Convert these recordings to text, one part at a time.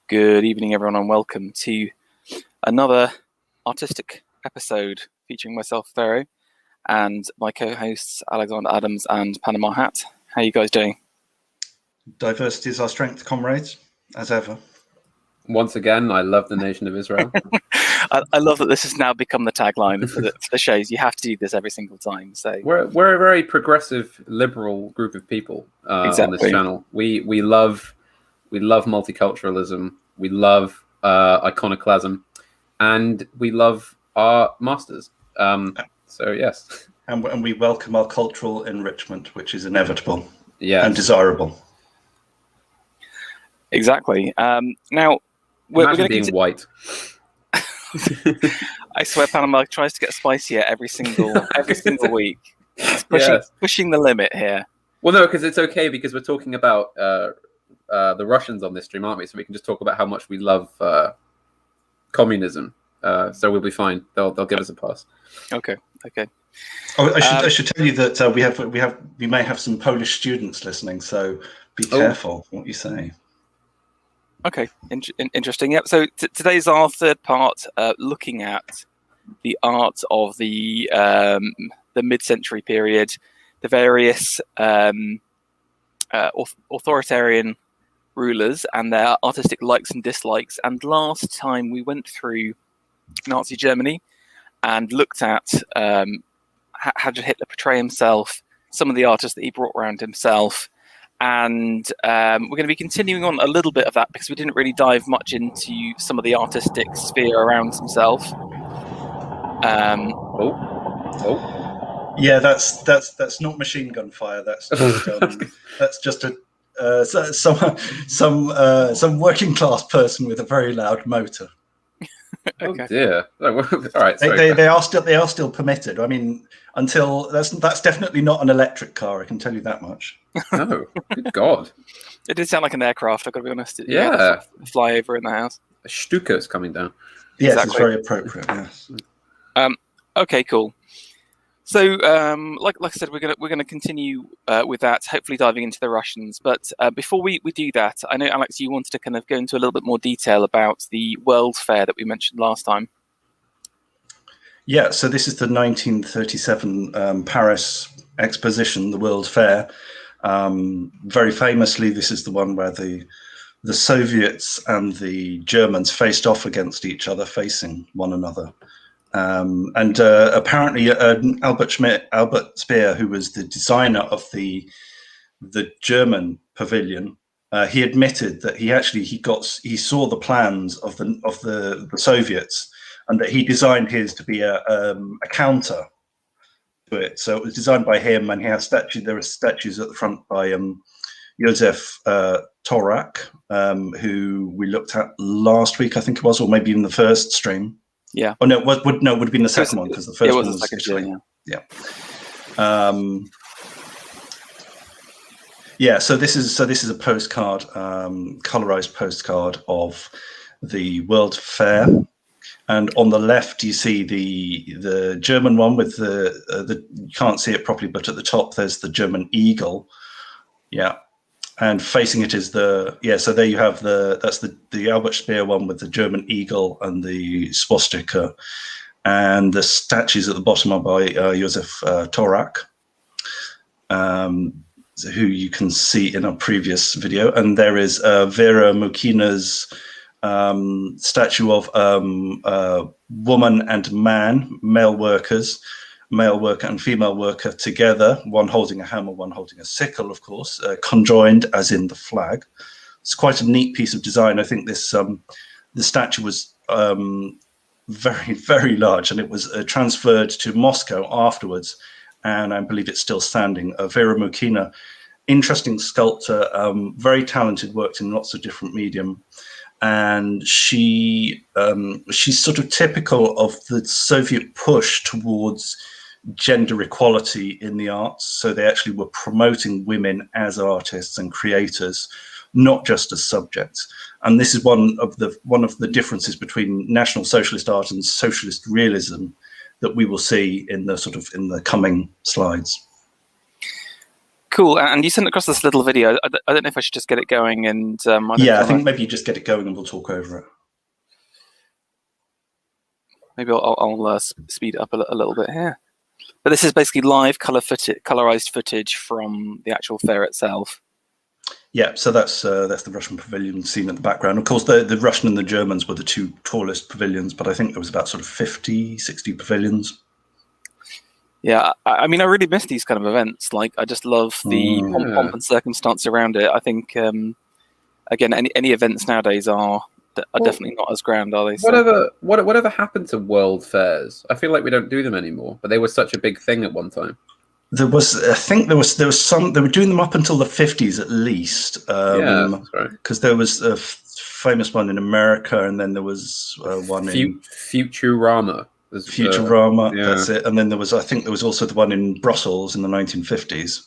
Good evening, everyone, and welcome to another artistic episode featuring myself, Vero, and my co-hosts, Alexander Adams and Panama Hat. How are you guys doing? Diversity is our strength, comrades, as ever. Once again, I love the nation of Israel. I love that this has now become the tagline for the shows. You have to do this every single time. So we're a very progressive, liberal group of people on this channel. We love multiculturalism. We love iconoclasm, and we love our masters. So yes, and we welcome our cultural enrichment, which is inevitable and desirable. Exactly. Now we're going to being white. I swear, Panama tries to get spicier every single week. It's pushing the limit here. Well, no, because it's okay because we're talking about the Russians on this stream, aren't we? So we can just talk about how much we love communism. So we'll be fine. They'll give us a pass. Okay. Oh, I should tell you that we may have some Polish students listening, so be careful what you say. Okay, interesting. Yep. So today's our third part, looking at the art of the mid-century period, the various authoritarian rulers and their artistic likes and dislikes. And last time we went through Nazi Germany and looked at how did Hitler portray himself, some of the artists that he brought around himself. And we're going to be continuing on a little bit of that because we didn't really dive much into some of the artistic sphere around himself. Yeah, that's not machine gun fire. That's just some working class person with a very loud motor. Okay. Oh dear. All right. They are still permitted. I mean, until that's definitely not an electric car. I can tell you that much. No, good God. It did sound like an aircraft, I've got to be honest. Yeah. Fly over in the house. A Stuka's coming down. Yes, exactly. It's very appropriate, yes. Okay, cool. So, like I said, we're gonna continue with that, hopefully diving into the Russians. But before we do that, I know, Alex, you wanted to kind of go into a little bit more detail about the World's Fair that we mentioned last time. Yeah, so this is the 1937 Paris Exposition, the World's Fair. Very famously, this is the one where the Soviets and the Germans faced off against each other, facing one another. And apparently Albert Speer, who was the designer of the German pavilion, he admitted that he saw the plans of the Soviets, and that he designed his to be a counter to it. So it was designed by him, and he had there are statues at the front by Josef Torak, who we looked at last week, I think it was, or maybe in the first stream. Yeah. Oh no, it would have been the second one because the first one was Italy. Yeah. So this is a postcard, colorized postcard of the World Fair, and on the left you see the German one with the you can't see it properly, but at the top there's the German eagle. Yeah. And facing it is so there you have that's the Albert Speer one with the German eagle and the swastika, and the statues at the bottom are by Josef Torak, who you can see in our previous video. And there is Vera Mukina's statue of woman and man, male worker and female worker together, one holding a hammer, one holding a sickle, of course, conjoined as in the flag. It's quite a neat piece of design. I think this the statue was very, very large, and it was transferred to Moscow afterwards, and I believe it's still standing. Vera Mukina, interesting sculptor, very talented, worked in lots of different medium. And she's sort of typical of the Soviet push towards gender equality in the arts. So they actually were promoting women as artists and creators, not just as subjects. And this is one of the differences between National Socialist art and Socialist realism that we will see in the coming slides. Cool. And you sent across this little video. I don't know if I should just get it going. And I think maybe you just get it going and we'll talk over it. Maybe I'll speed it up a little bit here. But this is basically live colorized footage from the actual fair itself. Yeah, so that's the Russian pavilion seen at the background. Of course, the Russian and the Germans were the two tallest pavilions, but I think there was about sort of 50, 60 pavilions. Yeah, I mean, I really miss these kind of events. Like, I just love the pomp and circumstance around it. I think, again, any events nowadays are definitely not as grand, are they? So. Whatever happened to world fairs? I feel like we don't do them anymore, but they were such a big thing at one time. There was some. They were doing them up until the 50s at least. Yeah, that's right. Because there was a famous one in America, and then there was one in Futurama. Futurama, that's it. And then I think there was also the one in Brussels in the 1950s.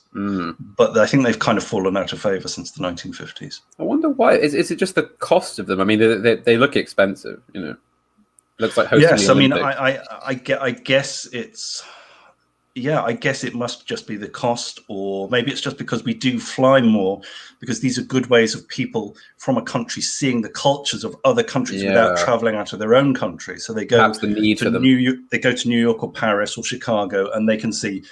But I think they've kind of fallen out of favor since the 1950s. I wonder why. Is it just the cost of them? I mean, they look expensive, you know. Looks like hosting the Olympics. I guess it's... Yeah, I guess it must just be the cost, or maybe it's just because we do fly more, because these are good ways of people from a country seeing the cultures of other countries without traveling out of their own country. So they go to New York, they go to New York or Paris or Chicago, and they can see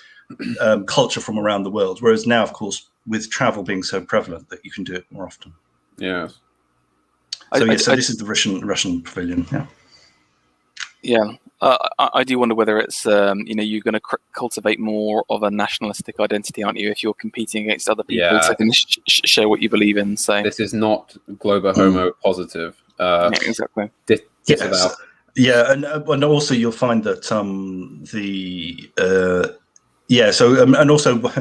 culture from around the world. Whereas now, of course, with travel being so prevalent, that you can do it more often. Yes. So this is the Russian pavilion. Yeah. Yeah. I do wonder whether it's you're going to cultivate more of a nationalistic identity, aren't you, if you're competing against other people to show what you believe in. So this is not globo homo positive. Yeah, exactly. Yeah, and also you'll find that and also,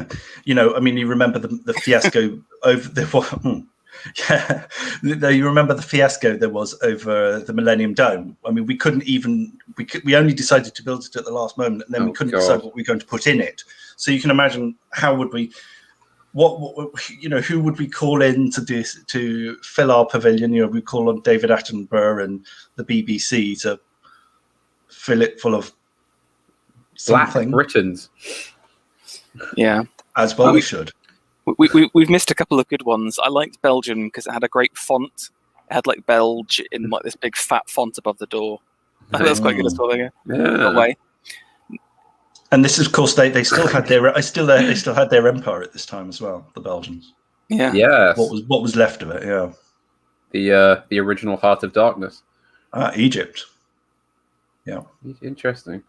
you know, I mean, you remember the fiasco over the. Yeah, you remember the fiasco there was over the Millennium Dome. I mean, we only decided to build it at the last moment, and then we couldn't decide what we were going to put in it. So you can imagine how would we, who would we call in to fill our pavilion? You know, we call on David Attenborough and the BBC to fill it full of something. Black Britons. Yeah, as well we should. We've missed a couple of good ones. I liked Belgium because it had a great font. It had like Belge in like this big fat font above the door. I think that's quite good as well. Yeah. And this is, of course, they still had they still had their empire at this time as well. The Belgians. Yeah. Yeah. What was left of it? Yeah. The original Heart of Darkness. Egypt. Yeah. Interesting.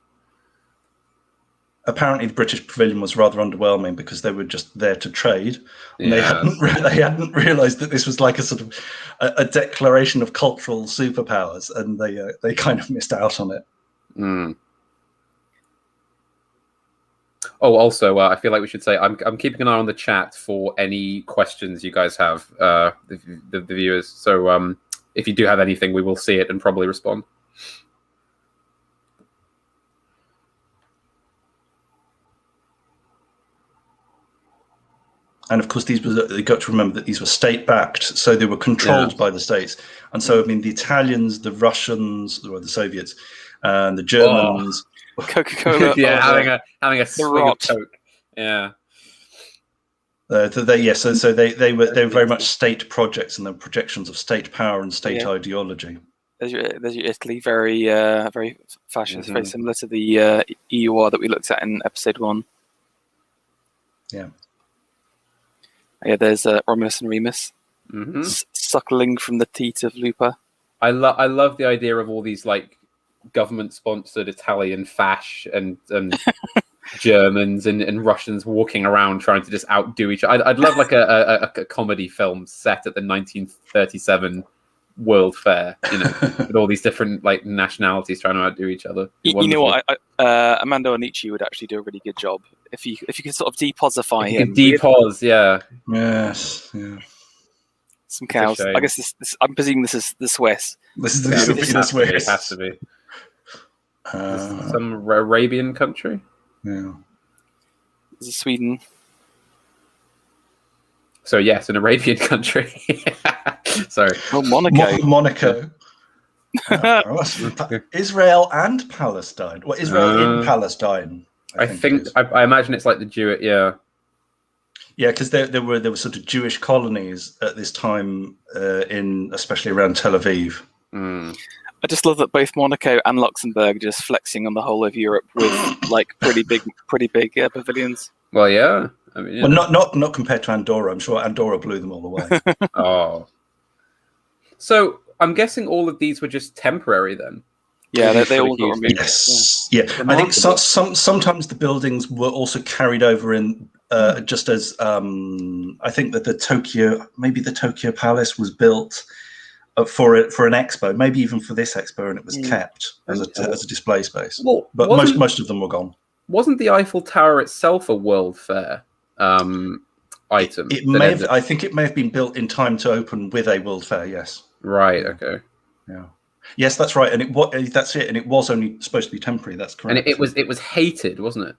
Apparently, the British pavilion was rather underwhelming because they were just there to trade, and they hadn't realised that this was like a sort of a declaration of cultural superpowers, and they kind of missed out on it. Oh, also, I feel like we should say I'm keeping an eye on the chat for any questions you guys have, the viewers. So if you do have anything, we will see it and probably respond. And of course, you got to remember that these were state-backed, so they were controlled by the states. And so, I mean, the Italians, the Russians, or the Soviets, and the Germans, Coca-Cola, having a swig of Coke, yeah. So they were very much state projects, and the projections of state power and state ideology. There's your Italy, very fascist, very similar to the EUR that we looked at in episode 1. Yeah. Yeah, there's Romulus and Remus suckling from the teat of Lupa. I love the idea of all these like government-sponsored Italian fash and Germans and Russians walking around trying to just outdo each other. I'd love like a comedy film set at the 1937 World Fair, you know, with all these different like nationalities trying to outdo each other. You know what? Amando Anici would actually do a really good job if you could sort of deposify him. Depos, yeah. Yes, yeah. Some cows. I guess this. I'm presuming this is the Swiss. This is the Swiss. It has to be. Some Arabian country. Yeah. This is Sweden. So yes, an Arabian country. Sorry. Oh, Monaco. Monaco. Israel and Palestine. Well, Israel in Palestine. I think I imagine it's like the Jewish. Yeah. Yeah, because there were sort of Jewish colonies at this time, especially around Tel Aviv. Mm. I just love that both Monaco and Luxembourg are just flexing on the whole of Europe with like pretty big pavilions. Well, yeah. I mean, well, not compared to Andorra. I'm sure Andorra blew them all away. Oh. So I'm guessing all of these were just temporary then. Yeah, they all got removed. Yes, yeah. I think sometimes the buildings were also carried over in just as I think that the Tokyo Palace was built for an expo, maybe even for this expo, and it was kept as a display space. Well, but most of them were gone. Wasn't the Eiffel Tower itself a World Fair item? I think it may have been built in time to open with a World Fair. Yes. Right. Okay. Yeah. Yes, that's right, and that's it, and it was only supposed to be temporary. That's correct. And it was hated, wasn't it?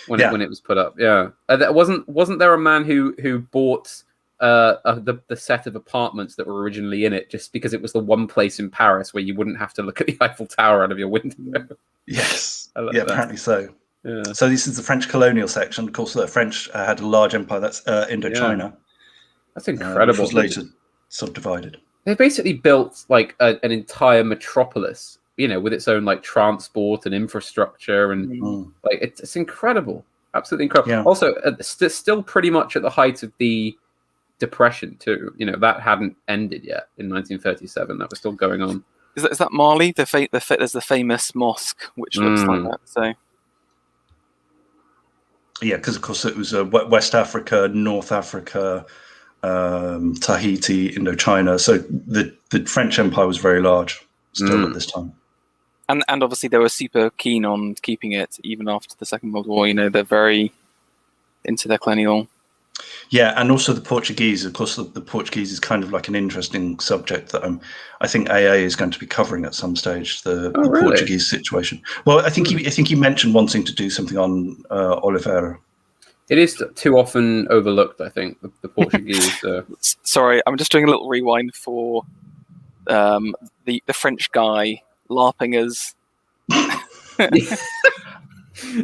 When it was put up, yeah. Wasn't there a man who bought the set of apartments that were originally in it just because it was the one place in Paris where you wouldn't have to look at the Eiffel Tower out of your window? Yes. Yeah, apparently so. Yeah. So this is the French colonial section. Of course, the French had a large empire. That's Indochina. Yeah. That's incredible. Which was later subdivided. They basically built like an entire metropolis, with its own like transport and infrastructure, and like it's incredible, absolutely incredible. Yeah. Also, still pretty much at the height of the Depression too. That hadn't ended yet in 1937. That was still going on. Is that Mali? There's the famous mosque which looks like that. So. Yeah, because of course it was West Africa, North Africa, Tahiti, Indochina. So the French Empire was very large still at this time. And obviously they were super keen on keeping it even after the Second World War. They're very into their colonial. Yeah, and also the Portuguese. Of course, the Portuguese is kind of like an interesting subject that I think AA is going to be covering at some stage. The really? Portuguese situation. Well, I think he mentioned wanting to do something on Oliveira. It is too often overlooked, I think, the Portuguese. Sorry, I'm just doing a little rewind for the French guy LARPing as.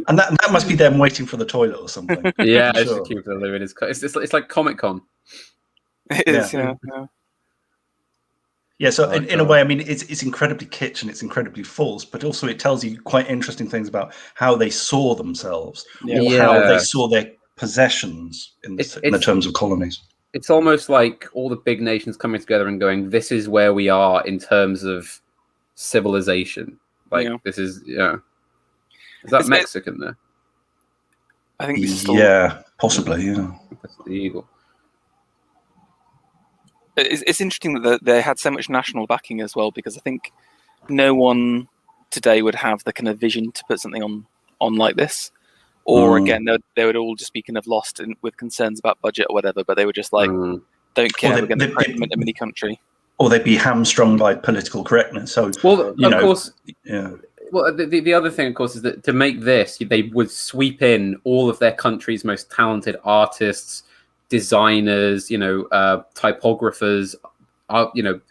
And that must be them waiting for the toilet or something. Yeah, it's sure. Cute to live in. It's like Comic-Con. It is, yeah. Yeah, so in a way, I mean, it's incredibly kitsch and it's incredibly false, but also it tells you quite interesting things about how they saw themselves or how they saw their possessions in the terms of colonies. It's almost like all the big nations coming together and going, this is where we are in terms of civilization. Like, this is, Is that Mexican there? I think possibly, yeah. That's the eagle. It's interesting that they had so much national backing as well, because I think no one today would have the kind of vision to put something on like this. Or again, they would all just be kind of lost with concerns about budget or whatever, but they were just like, don't care, we're going to create a mini country. Or they'd be hamstrung by political correctness. So, of course, yeah. Well, the other thing, of course, is that to make this, they would sweep in all of their country's most talented artists, designers, typographers,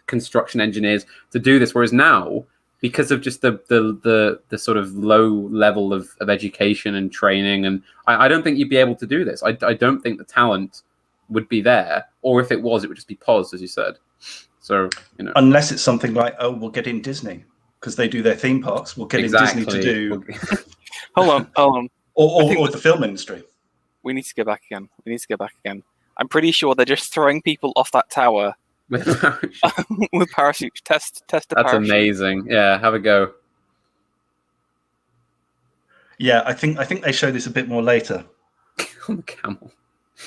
construction engineers to do this. Whereas now, because of just the sort of low level of education and training, and I don't think you'd be able to do this. I don't think the talent would be there, or if it was, it would just be paused, as you said. So, unless it's something like, we'll get in Disney. Because they do their theme parks, we'll get in Disney to do. Hold on. Or the film industry. We need to go back again. I'm pretty sure they're just throwing people off that tower with parachutes. Test the That's parachute. Amazing. Yeah, have a go. Yeah, I think they show this a bit more later. On the camel.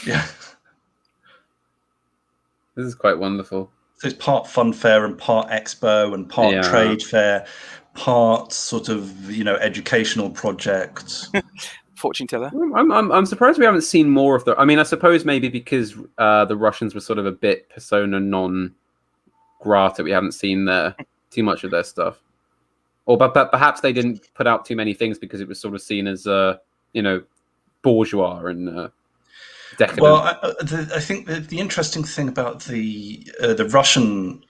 Yeah. This is quite wonderful. So it's part fun fair and part expo and part trade fair, part sort of educational project. Fortune teller. I'm surprised we haven't seen more of the. I mean, I suppose maybe because the Russians were sort of a bit persona non grata. We haven't seen too much of their stuff, but perhaps they didn't put out too many things because it was sort of seen as bourgeois and. Decadent. Well, I think the interesting thing about the Russian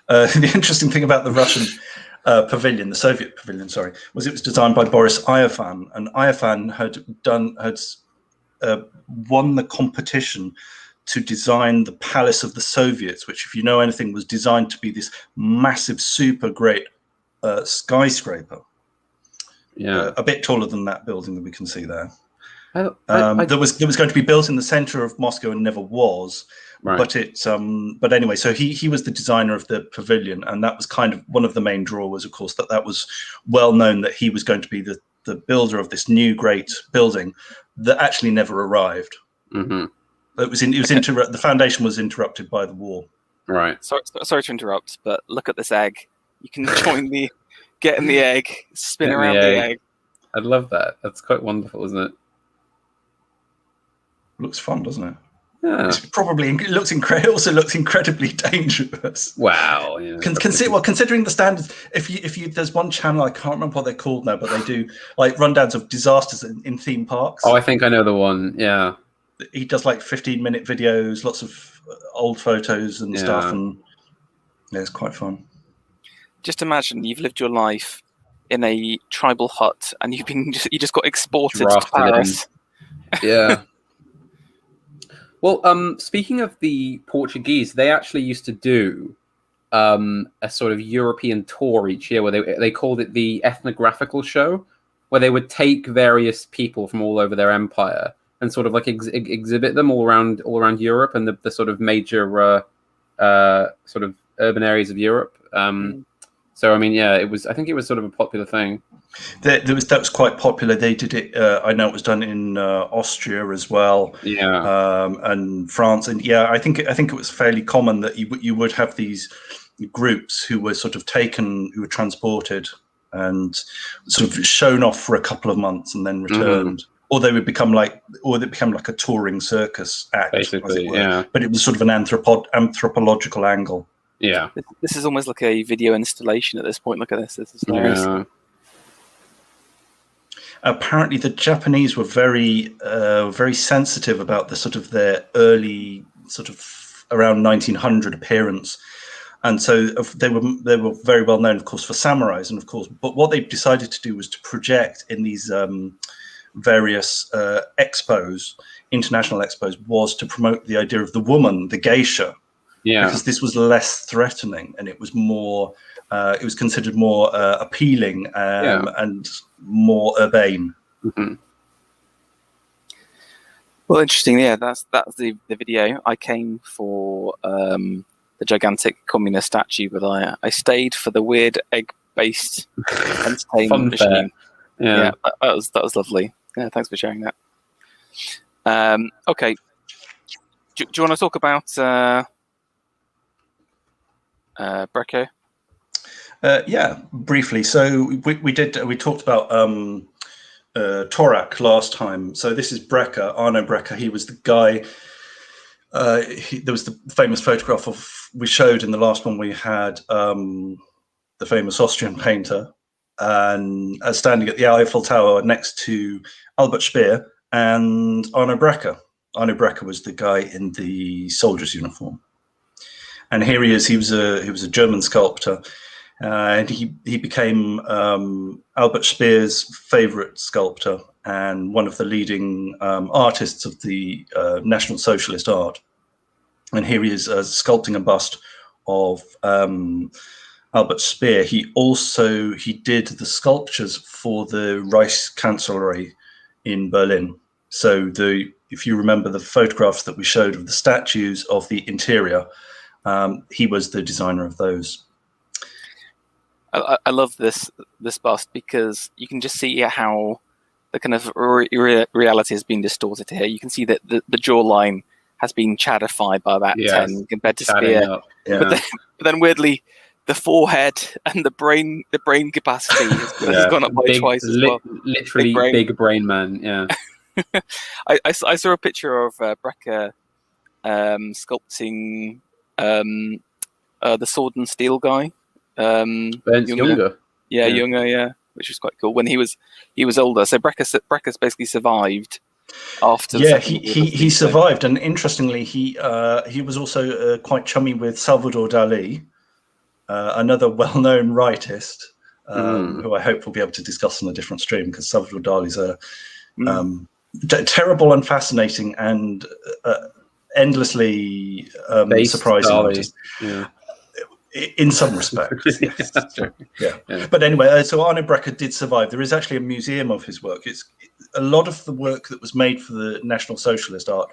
the interesting thing about the Russian pavilion, the Soviet pavilion, was it was designed by Boris Iofan, and Iofan had won the competition to design the Palace of the Soviets, which, if you know anything, was designed to be this massive, super great skyscraper. Yeah, a bit taller than that building that we can see there. That was going to be built in the center of Moscow and never was. Right. But anyway, so he was the designer of the pavilion, and that was kind of one of the main drawers, of course, that was well known that he was going to be the builder of this new great building that actually never arrived. Mm-hmm. The foundation was interrupted by the war. Right. Sorry to interrupt, but look at this egg. You can get in the egg, spin around the egg. I'd love that. That's quite wonderful, isn't it? Looks fun, doesn't it? Yeah. It also looks incredibly dangerous. Wow. Yeah, considering the standards, if you there's one channel, I can't remember what they're called now, but they do like rundowns of disasters in theme parks. Oh, I think I know the one. Yeah. He does like 15-minute videos, lots of old photos and stuff, and yeah, it's quite fun. Just imagine you've lived your life in a tribal hut and you just got exported to Paris. Yeah. Well, speaking of the Portuguese, they actually used to do a sort of European tour each year where they called it the ethnographical show, where they would take various people from all over their empire and sort of like exhibit them all around Europe and the sort of major sort of urban areas of Europe. So I mean, yeah, I think it was sort of a popular thing. That was quite popular. They did it. I know it was done in Austria as well. Yeah, and France, and yeah, I think it was fairly common that you would have these groups who were sort of taken, who were transported, and sort of shown off for a couple of months and then returned. Or they would become like a touring circus act, basically, as it were. Yeah. But it was sort of an anthropological angle. Yeah, this is almost like a video installation at this point. Look at this. This is hilarious. Yeah. Apparently, the Japanese were very sensitive about the sort of their early sort of around 1900 appearance, and so they were very well known, of course, for samurais, and of course, but what they decided to do was to project in these various international expos, was to promote the idea of the woman, the geisha. Yeah, because this was less threatening and it was more, it was considered more appealing and more urbane. Mm-hmm. Well, interesting. Yeah, that's the video. I came for the gigantic communist statue, but I stayed for the weird egg-based entertainment machine. Yeah, that was lovely. Yeah, thanks for sharing that. Okay, do you want to talk about Breker? Yeah, briefly. So we talked about Torak last time. So this is Breker, Arno Breker. He was the guy. There was the famous photograph we showed in the last one. We had the famous Austrian painter, and standing at the Eiffel Tower next to Albert Speer and Arno Breker. Arno Breker was the guy in the soldier's uniform. And here he is. He was a German sculptor, and he became Albert Speer's favorite sculptor and one of the leading artists of the National Socialist art. And here he is sculpting a bust of Albert Speer. He did the sculptures for the Reichskanzlei in Berlin. So if you remember the photographs that we showed of the statues of the interior, he was the designer of those. I love this bust because you can just see how the kind of reality has been distorted here. You can see that the jawline has been chadified by about 10 compared to Speer. Yeah. But then weirdly, the forehead and the brain capacity has gone up by twice as well. Literally big brain man. Yeah. I saw a picture of Breker sculpting the Sword and Steel guy. Younger. Yeah, younger, yeah, which was quite cool. When he was older, so Breker's basically survived after. Yeah, he survived, and interestingly, he was also quite chummy with Salvador Dali, another well-known rightist, who I hope we'll be able to discuss on a different stream, because Salvador Dali's terrible and fascinating and endlessly surprising artist. Yeah. In some respects, yes. Yeah. But anyway, so Arno Breker did survive. There is actually a museum of his work. It's a lot of the work that was made for the National Socialist art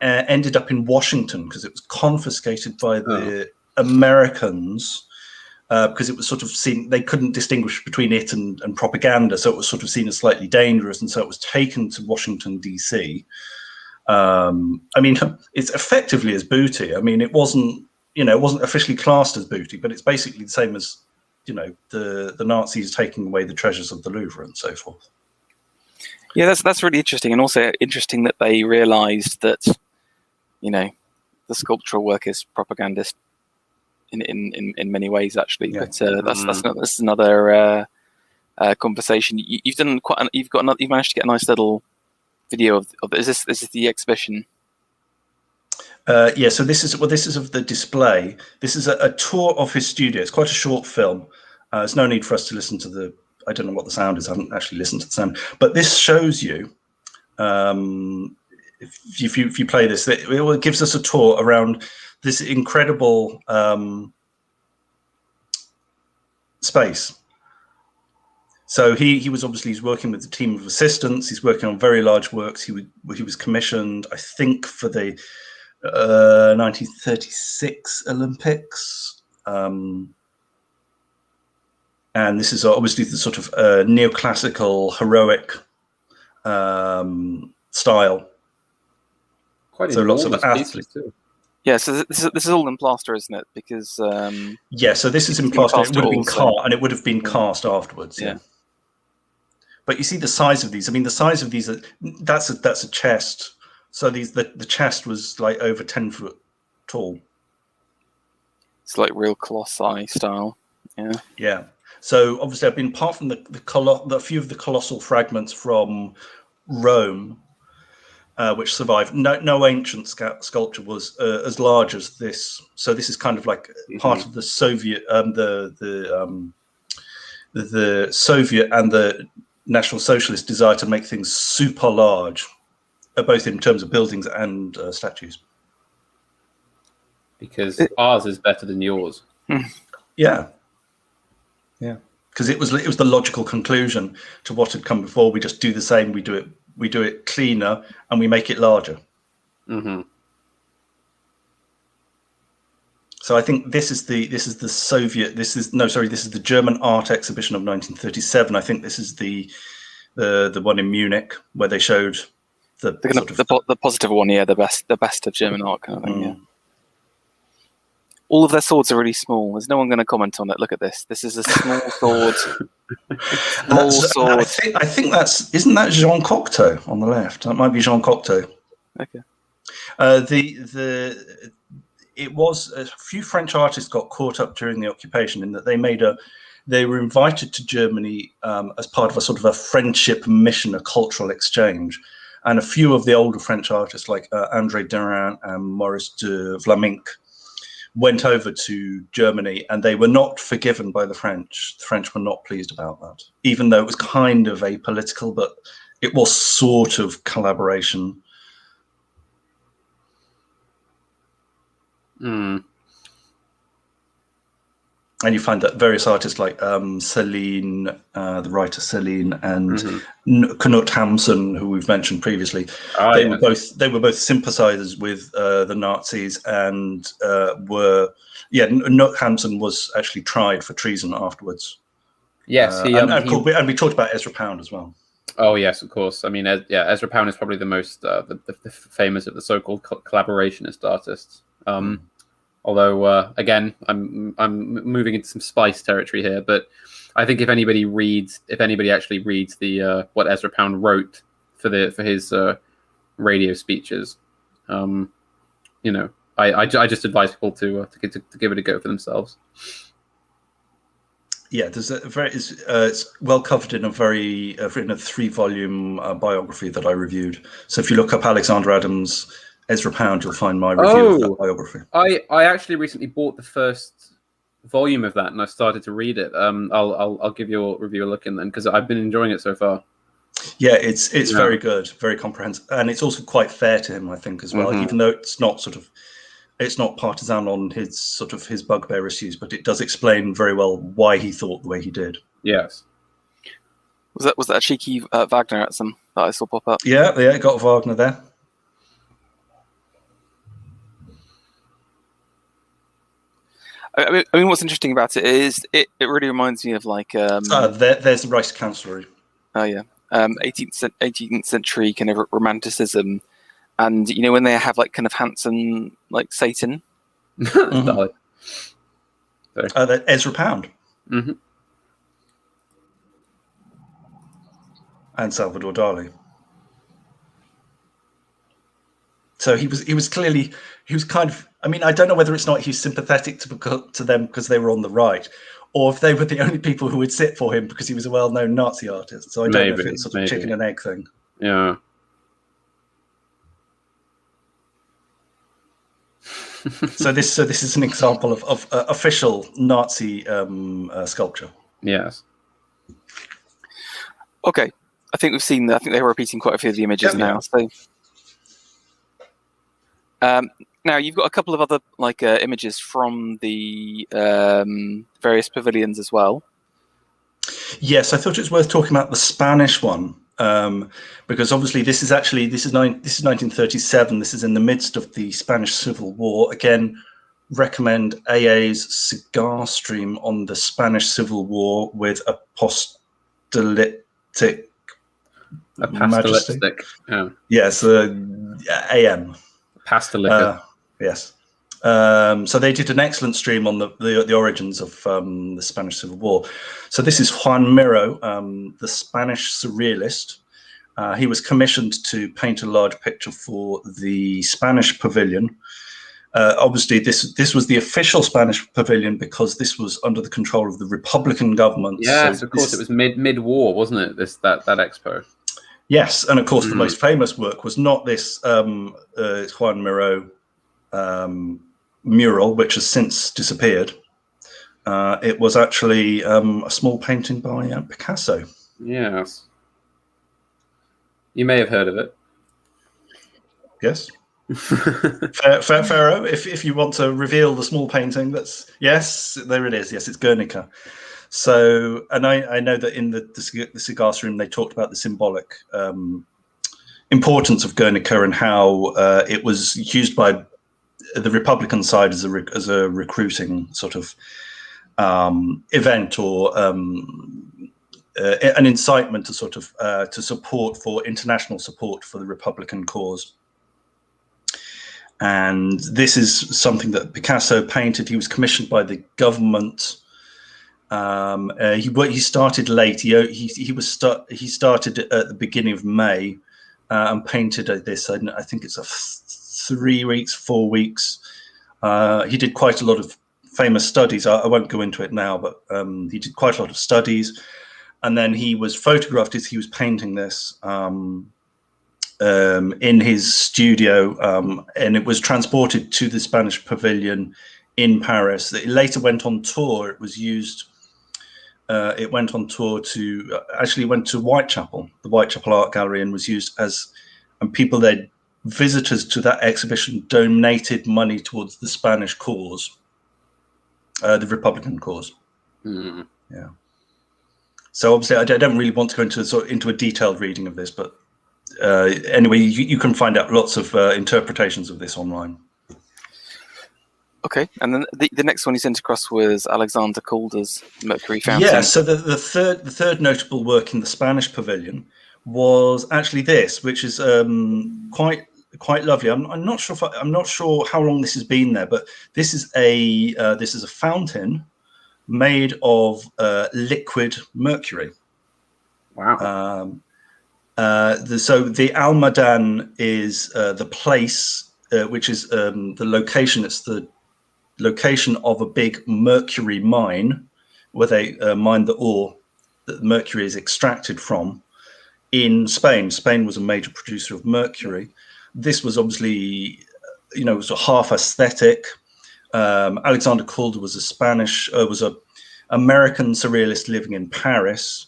ended up in Washington because it was confiscated by the Americans because it was sort of seen, they couldn't distinguish between it and propaganda, so it was sort of seen as slightly dangerous, and so it was taken to Washington, D.C. I mean, it's effectively as booty. I mean, it wasn't officially classed as booty, but it's basically the same as, the Nazis taking away the treasures of the Louvre and so forth. Yeah, that's really interesting, and also interesting that they realised that, the sculptural work is propagandist in many ways, actually. Yeah. But that's another conversation. You've managed to get a nice little video of is this the exhibition? Yeah, so this is of the display. This is a tour of his studio. It's quite a short film. There's no need for us to listen to I don't know what the sound is. I haven't actually listened to the sound, but this shows you. If you play this, it gives us a tour around this incredible space. So he's working with a team of assistants. He's working on very large works. He was commissioned, I think, for the 1936 Olympics. And this is obviously the sort of neoclassical, heroic style. Quite so lots of athletes too. Yeah, so this is all in plaster, isn't it? Because yeah, so this is in plaster. It would have been cast, and it would have been cast afterwards. Yeah. But you see the size of these. I mean, the size of these that's a chest. So the chest was like over 10 foot tall. It's like real colossi style. Yeah. Yeah. So obviously, I've been apart from the few of the colossal fragments from Rome, which survived. No ancient sculpture was as large as this. So this is kind of like part of the Soviet, the Soviet and the National Socialist desire to make things super large, both in terms of buildings and statues. Because ours is better than yours. Yeah. Yeah. Because it was the logical conclusion to what had come before. We just do the same. We do it cleaner, and we make it larger. Mm-hmm. So I think this is the Soviet. This is the German art exhibition of 1937. I think this is the one in Munich where they showed the positive one. Yeah, the best of German art kind of thing. Yeah. All of their swords are really small. There's no one going to comment on it. Look at this. This is a small sword. Sword. I think isn't that Jean Cocteau on the left? That might be Jean Cocteau. Okay. It was a few French artists got caught up during the occupation in that they were invited to Germany as part of a sort of a friendship mission, a cultural exchange. And a few of the older French artists like André Derain and Maurice de Vlaminck went over to Germany, and they were not forgiven by the French. The French were not pleased about that, even though it was kind of apolitical, but it was sort of collaboration. And you find that various artists like Celine, the writer Celine, and Knut Hamsun, who we've mentioned previously, they were both sympathizers with the Nazis, and Knut Hamsun was actually tried for treason afterwards. Yes, and we talked about Ezra Pound as well. Oh yes, of course. I mean, Ezra Pound is probably the most the famous of the so-called collaborationist artists. Although again, I'm moving into some spice territory here, but I think if anybody actually reads the what Ezra Pound wrote for his radio speeches, I just advise people to give it a go for themselves. Yeah, there's it's well covered in a 3-volume biography that I reviewed. So if you look up Alexander Adams' Ezra Pound, you'll find my review of that biography. I actually recently bought the first volume of that, and I started to read it. I'll give your review a look in then, because I've been enjoying it so far. Yeah, it's very good, very comprehensive, and it's also quite fair to him, I think, as well. Even though it's not partisan on his bugbear issues, but it does explain very well why he thought the way he did. Yes. Was that a cheeky Wagner at some that I saw pop up? Yeah, got Wagner there. I mean, what's interesting about it is it really reminds me of like there's the Rice Chancellery. Oh yeah, 18th century kind of romanticism, and you know when they have like kind of handsome like Satan. Mm-hmm. Ezra Pound. Mm-hmm. And Salvador Dali. So he was kind of, I mean, I don't know whether it's not he's sympathetic to them because they were on the right, or if they were the only people who would sit for him because he was a well-known Nazi artist. So I don't know if it's sort of chicken and egg thing. Yeah. So this is an example of official Nazi sculpture. Yes. Okay, I think we've seen that. I think they were repeating quite a few of the images now. So. Now you've got a couple of other like images from the various pavilions as well. Yes, I thought it was worth talking about the Spanish one because obviously this is 1937. This is in the midst of the Spanish Civil War. Again, recommend AA's cigar stream on the Spanish Civil War with a apostolic majesty. Yeah. Yes, AM. Pastolica. Yes. So they did an excellent stream on the origins of the Spanish Civil War. So this is Juan Miro, the Spanish surrealist. He was commissioned to paint a large picture for the Spanish pavilion. Obviously, this was the official Spanish pavilion because this was under the control of the Republican government. Yes, so of course, it was mid-war, wasn't it? That expo. Yes, and of course the most famous work was not this Juan Miro mural, which has since disappeared. It was actually a small painting by Picasso. Yes. You may have heard of it. Yes. Pharaoh, if you want to reveal the small painting, yes, there it is. Yes, it's Guernica. So, and I know that in the cigar room they talked about the symbolic importance of Guernica and how it was used by the Republican side as a recruiting sort of event or an incitement to sort of to support for international support for the Republican cause. And this is something that Picasso painted. He was commissioned by the government. He started late. He started at the beginning of May and painted this. I think it's 3 weeks, 4 weeks. He did quite a lot of famous studies. I won't go into it now, but he did quite a lot of studies. And then he was photographed as he was painting this in his studio, and it was transported to the Spanish pavilion in Paris. It later went on tour. It was used. It went on tour to went to Whitechapel, the Whitechapel Art Gallery, and was used as. And people there, visitors to that exhibition, donated money towards the Spanish cause, the Republican cause. Mm. Yeah. So obviously, I don't really want to go into a detailed reading of this, but anyway, you can find out lots of interpretations of this online. Okay, and then the next one you sent across was Alexander Calder's Mercury Fountain. Yeah, so the third notable work in the Spanish pavilion was actually this, which is quite lovely. I'm not sure how long this has been there, but this is a fountain made of liquid mercury. Wow. So the Almadan is the place, which is the location. It's the location of a big mercury mine where they mine the ore that mercury is extracted from in Spain. Spain was a major producer of mercury. This was obviously, it was a half aesthetic. Alexander Calder was was a American surrealist living in Paris.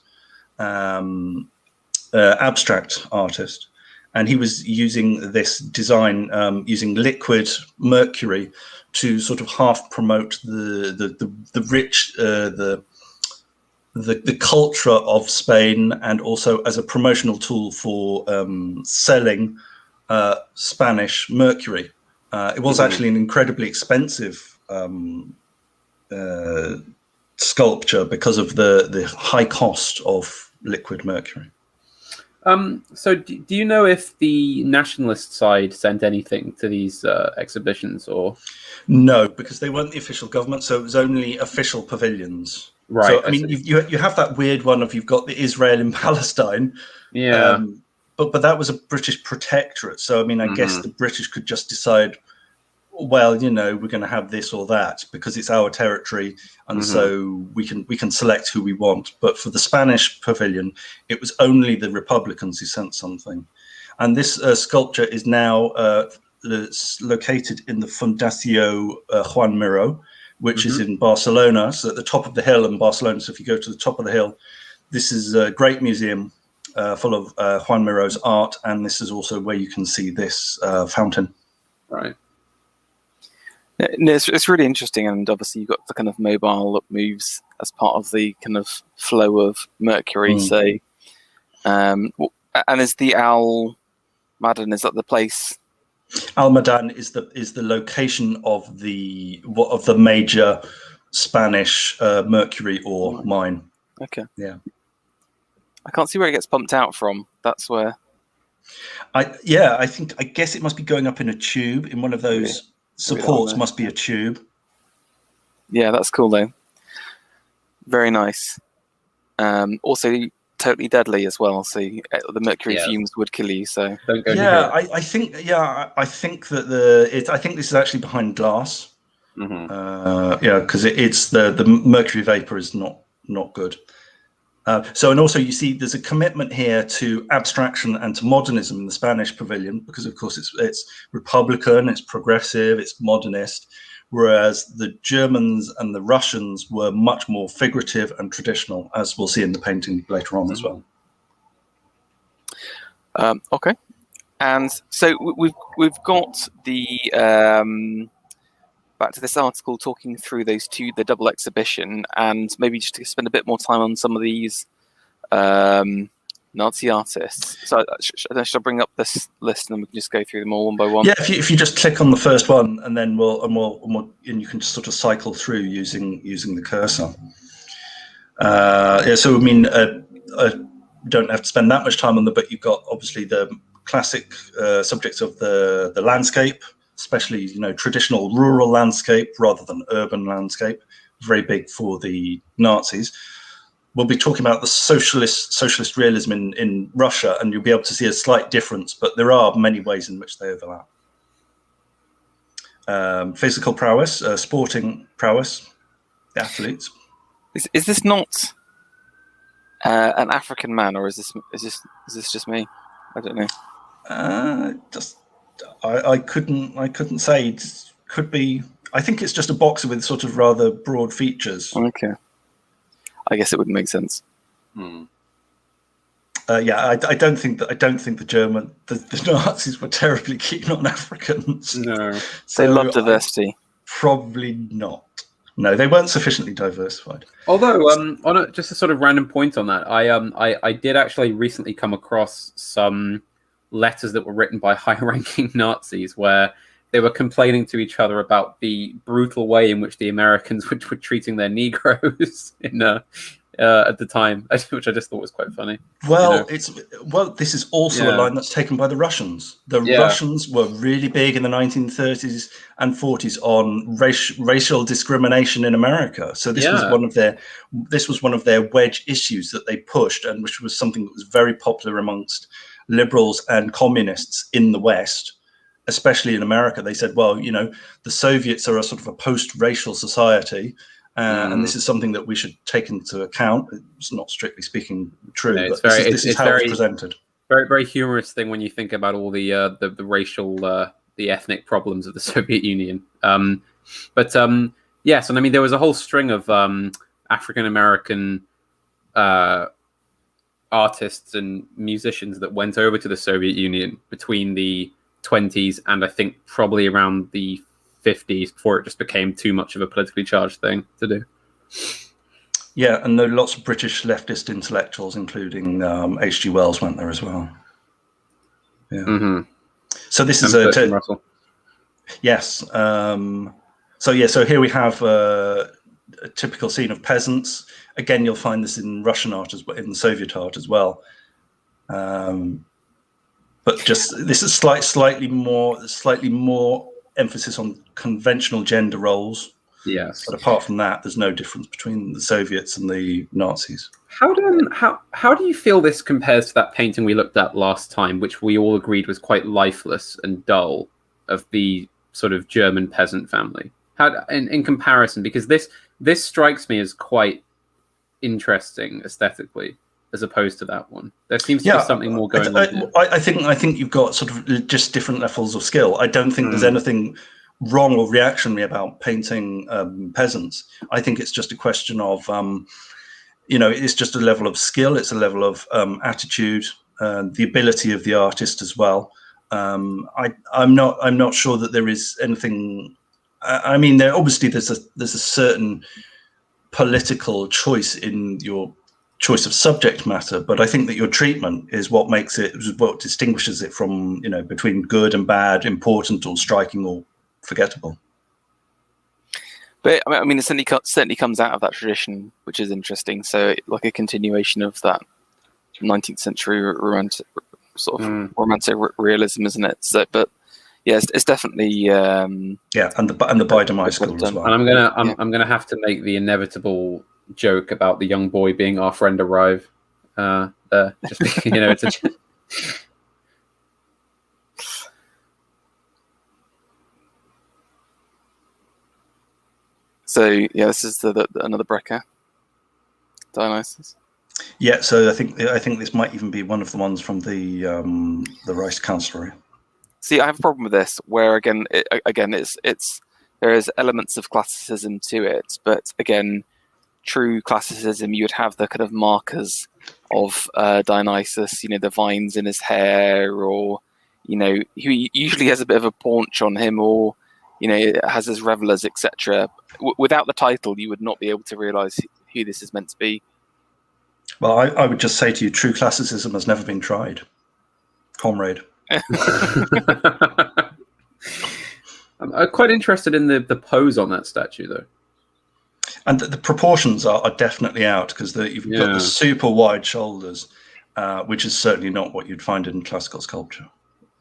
abstract artist, and he was using this design using liquid mercury to sort of half promote the rich the culture of Spain, and also as a promotional tool for selling Spanish mercury. It was actually an incredibly expensive sculpture because of the high cost of liquid mercury. So do you know if the nationalist side sent anything to these exhibitions, or? No, because they weren't the official government, so it was only official pavilions. Right. So I mean, you have that weird one of you've got the Israel in Palestine, yeah, but that was a British protectorate. So I mean, I guess the British could just decide, well, you know, we're going to have this or that because it's our territory, and so we can select who we want. But for the Spanish pavilion, it was only the Republicans who sent something, and this sculpture is now located in the Fundació Juan Miró, which is in Barcelona. So at the top of the hill in Barcelona. So if you go to the top of the hill, this is a great museum full of Juan Miró's art, and this is also where you can see this fountain. Right. No, it's really interesting, and obviously you've got the kind of mobile moves as part of the kind of flow of mercury. So, and is the Al Madan, is that the place? Al Madan is the location of the major Spanish mercury ore mine. Okay. Yeah. I can't see where it gets pumped out from. That's where. I guess it must be going up in a tube in one of those supports. Must be a tube. Yeah, that's cool though. Very nice. Also totally deadly as well. So the mercury fumes would kill you. So don't go I think that I think this is actually behind glass. Because it's the mercury vapor is not good. And also you see there's a commitment here to abstraction and to modernism in the Spanish pavilion, because of course it's Republican, it's progressive, it's modernist, whereas the Germans and the Russians were much more figurative and traditional, as we'll see in the painting later on as well. Okay, and so we've got the back to this article talking through the double exhibition, and maybe just to spend a bit more time on some of these Nazi artists. So should I bring up this list and then we can just go through them all one by one? Yeah, if you just click on the first one, and then you can just sort of cycle through using the cursor. So I mean, don't have to spend that much time on them, but you've got obviously the classic subjects of the landscape, especially traditional rural landscape rather than urban landscape, very big for the Nazis. We'll be talking about the socialist realism in Russia, and you'll be able to see a slight difference, but there are many ways in which they overlap. Physical prowess, sporting prowess, the athletes. Is this not an African man, or is this just me? I don't know. I couldn't say. It could be. I think it's just a boxer with sort of rather broad features. Okay. I guess it would make sense. I don't think the Nazis were terribly keen on Africans. No, so they love diversity. Probably not. No, they weren't sufficiently diversified. Although, on just a sort of random point on that, I did actually recently come across some letters that were written by high-ranking Nazis where they were complaining to each other about the brutal way in which the Americans were treating their Negroes at the time, which I just thought was quite funny. Well, this is also a line that's taken by the Russians. The Russians were really big in the 1930s and 40s on racial discrimination in America. So this was one of their wedge issues that they pushed, and which was something that was very popular amongst liberals and communists in the West, especially in America. They said, well, the Soviets are a sort of a post-racial society, and this is something that we should take into account. It's not strictly speaking true, but this is how it's presented. Very, very humorous thing when you think about all the racial, the ethnic problems of the Soviet Union. Yes, and I mean there was a whole string of African American artists and musicians that went over to the Soviet Union between the 20s and I think probably around the 50s before it just became too much of a politically charged thing to do. Yeah, and there are lots of British leftist intellectuals, including H.G. Wells, went there as well. Yeah. Mm-hmm. So this is Russell. Yes. So here we have a typical scene of peasants. Again, you'll find this in Russian art as well, in Soviet art as well. But just this is slightly more emphasis on conventional gender roles. Yes. But apart from that, there's no difference between the Soviets and the Nazis. How do you feel this compares to that painting we looked at last time, which we all agreed was quite lifeless and dull, of the sort of German peasant family? How, in comparison, because this strikes me as quite interesting aesthetically, as opposed to that one. There seems to be something more going on here. I think you've got sort of just different levels of skill. I don't think there's anything wrong or reactionary about painting peasants. I think it's just a question of, it's just a level of skill. It's a level of attitude, the ability of the artist as well. I'm not sure that there is anything. I mean, there's a certain political choice in your choice of subject matter, but I think that your treatment is what distinguishes it from, between good and bad, important or striking or forgettable. But I mean, it certainly comes out of that tradition, which is interesting. So, like a continuation of that 19th century romantic realism, isn't it? So, but yeah, it's definitely and the Biedermeier school as well. And I'm gonna have to make the inevitable joke about the young boy being our friend arrive. Just it's a. So yeah, this is another Breker, Dionysus. Yeah, so I think this might even be one of the ones from the Reichskanzlei. See, I have a problem with this, where again, there is elements of classicism to it, but again, true classicism, you would have the kind of markers of Dionysus, the vines in his hair, or he usually has a bit of a paunch on him, or has his revelers, etc. Without the title, you would not be able to realise who this is meant to be. Well, I would just say to you, true classicism has never been tried, comrade. I'm quite interested in the pose on that statue, though. And the proportions are definitely out, because you've got the super wide shoulders, which is certainly not what you'd find in classical sculpture,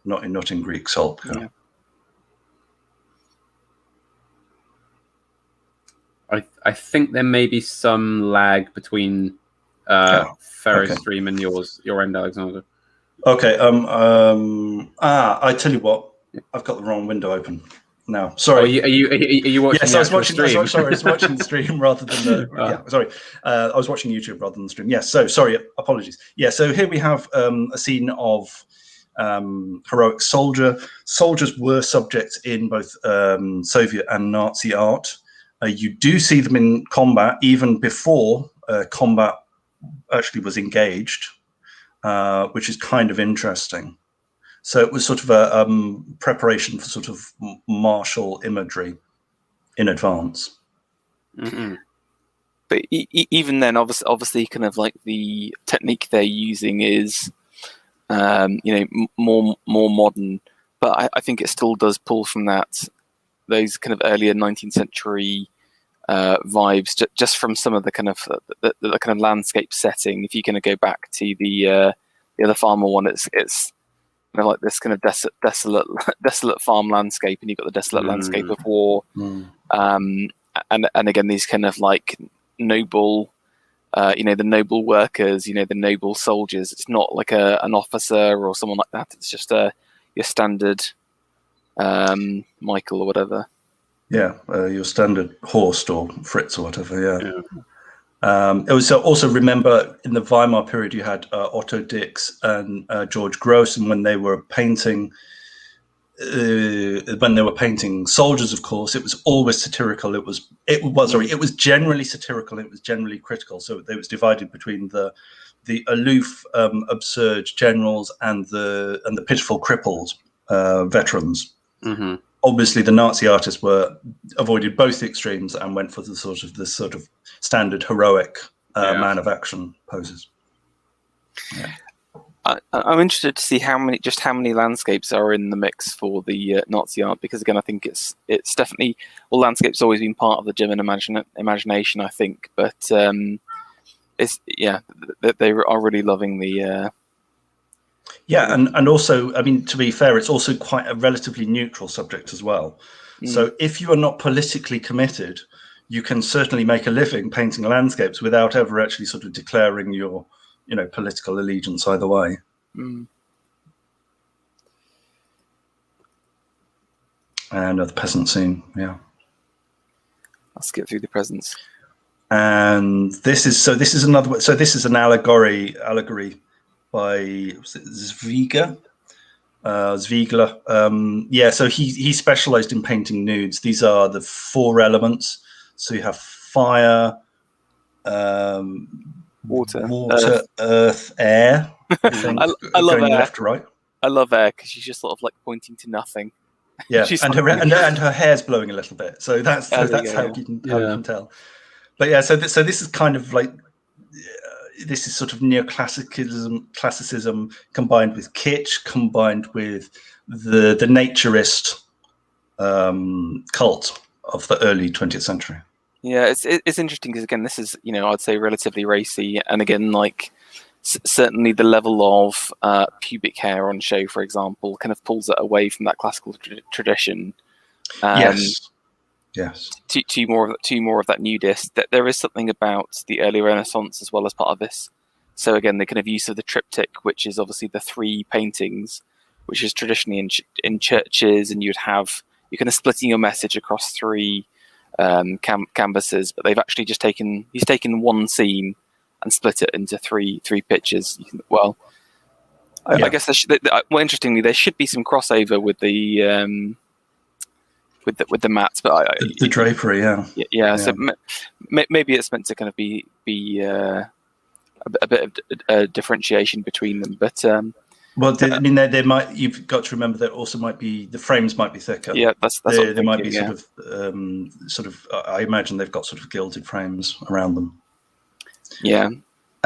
not in Greek sculpture. Yeah. I think there may be some lag between Ferro's stream and your end, Alexander. Okay. I tell you what, I've got the wrong window open now. Sorry. Are you watching? Yes, I was watching. Sorry, I was watching the stream rather than the. Sorry. I was watching YouTube rather than the stream. Yes. So sorry. Apologies. Yeah. So here we have a scene of heroic soldier. Soldiers were subjects in both Soviet and Nazi art. You do see them in combat even before combat actually was engaged, which is kind of interesting. So it was sort of a preparation for sort of martial imagery in advance. Mm-hmm. But even then, obviously, kind of like the technique they're using is, more modern. But I think it still does pull from those kind of earlier 19th century vibes, just from some of the kind of the kind of landscape setting. If you're going to go back to the other farmer one, it's like this kind of desolate farm landscape, and you've got the desolate landscape of war, and again these kind of like noble, the noble workers, the noble soldiers. It's not like an officer or someone like that. It's just your standard Michael or whatever. Yeah, your standard Horst or Fritz or whatever. Yeah. It was also, remember, in the Weimar period, you had Otto Dix and George Gross, and when they were painting soldiers, of course, it was always satirical. It was generally satirical. It was generally critical. So it was divided between the the aloof, absurd generals and the pitiful crippled veterans. Mm-hmm. Obviously, the Nazi artists avoided both extremes and went for the sort of standard heroic man of action poses. Yeah. I'm interested to see how many landscapes are in the mix for the Nazi art, because again, I think it's definitely, well, landscape's always been part of the German imagination, I think, but they are really loving the. Yeah, and also, I mean, to be fair, it's also quite a relatively neutral subject as well. So if you are not politically committed, you can certainly make a living painting landscapes without ever actually sort of declaring your, political allegiance either way. And the peasant scene, yeah. I'll skip through the presents. And this is another. So this is an allegory by Zwiegler. Zwiegler. So he specialized in painting nudes. These are the 4 elements. So you have fire, water, earth, air. I think I love going air. left to right. I love air because she's just sort of like pointing to nothing. Yeah, and her hair's blowing a little bit. So that's how you can tell. But yeah, so this is kind of like. This is sort of classicism combined with kitsch, combined with the naturist cult of the early 20th century. Yeah, it's interesting because again, this is I'd say relatively racy, and again, like certainly the level of pubic hair on show, for example, kind of pulls it away from that classical tradition. Yes. To more of that nudist. That there is something about the early Renaissance as well as part of this. So again, the kind of use of the triptych, which is obviously the 3 paintings, which is traditionally in churches, and you're kind of splitting your message across 3 canvases. But they've actually just he's taken one scene and split it into three pictures. I guess interestingly, there should be some crossover with the. With the mats, but the drapery, yeah. So maybe it's meant to kind of be a bit of differentiation between them, but I mean, there might. You've got to remember that also might be the frames might be thicker. Yeah, that's there might be sort of. I imagine they've got sort of gilded frames around them. Yeah.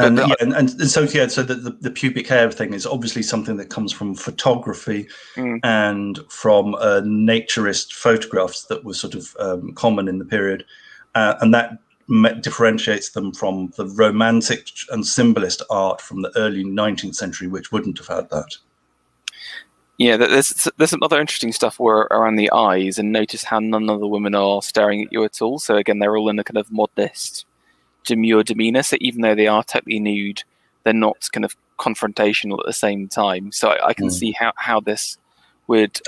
So the pubic hair thing is obviously something that comes from photography and from naturist photographs that were sort of common in the period, and that differentiates them from the romantic and symbolist art from the early 19th century, which wouldn't have had that. Yeah, there's some other interesting stuff around the eyes, and notice how none of the women are staring at you at all. So again, they're all in a kind of modest, demure demeanor. So even though they are totally nude, they're not kind of confrontational at the same time. So I can see how this would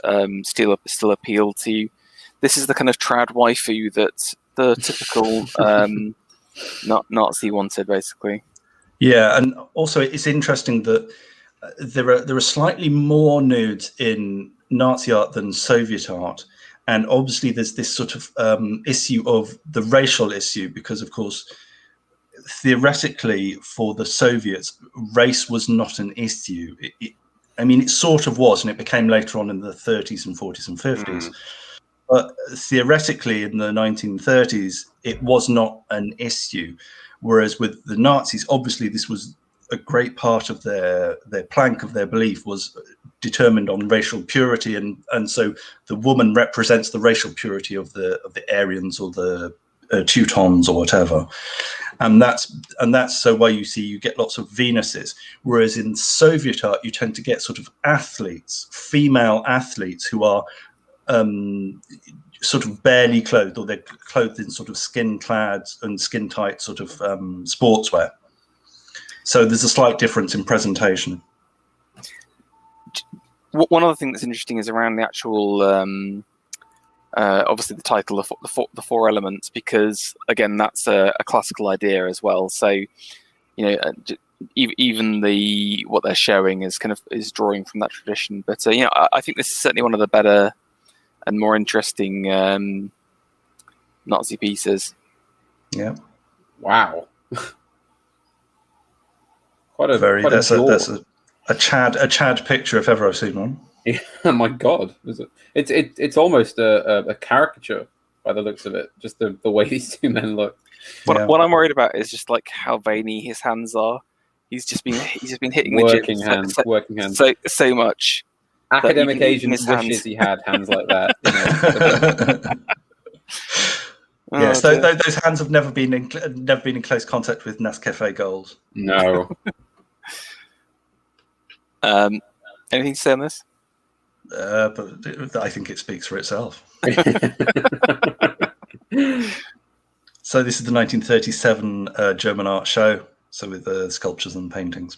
still appeal to. This is the kind of trad waifu that the typical Nazi wanted, basically. Yeah, and also it's interesting that there are slightly more nudes in Nazi art than Soviet art, and obviously there's this sort of issue of the racial issue, because of course theoretically for the Soviets race was not an issue. It sort of was, and it became later on in the 30s and 40s and 50s. But theoretically in the 1930s it was not an issue, whereas with the Nazis obviously this was a great part of their plank of their belief was determined on racial purity, and so the woman represents the racial purity of the Aryans or the Teutons or whatever, and that's so why you get lots of Venuses, whereas in Soviet art you tend to get sort of female athletes who are sort of barely clothed, or they're clothed in sort of skin clad and skin tight sort of sportswear. So there's a slight difference in presentation. One other thing that's interesting is around the actual, obviously the title, the four elements, because again that's a classical idea as well. So even what they're showing is drawing from that tradition. But I think this is certainly one of the better and more interesting Nazi pieces. Yeah. Wow. That's a Chad picture if ever I've seen one. Yeah, oh my God, it's almost a caricature by the looks of it. Just the way these two men look. What I'm worried about is just like how veiny his hands are. He's just been hitting working the gym so much. Academic agents wishes he had hands like that. Yes, those hands have never been in close contact with Nescafe Gold. No. Anything to say on this? But I think it speaks for itself. So this is the 1937 German art show. So with sculptures and paintings.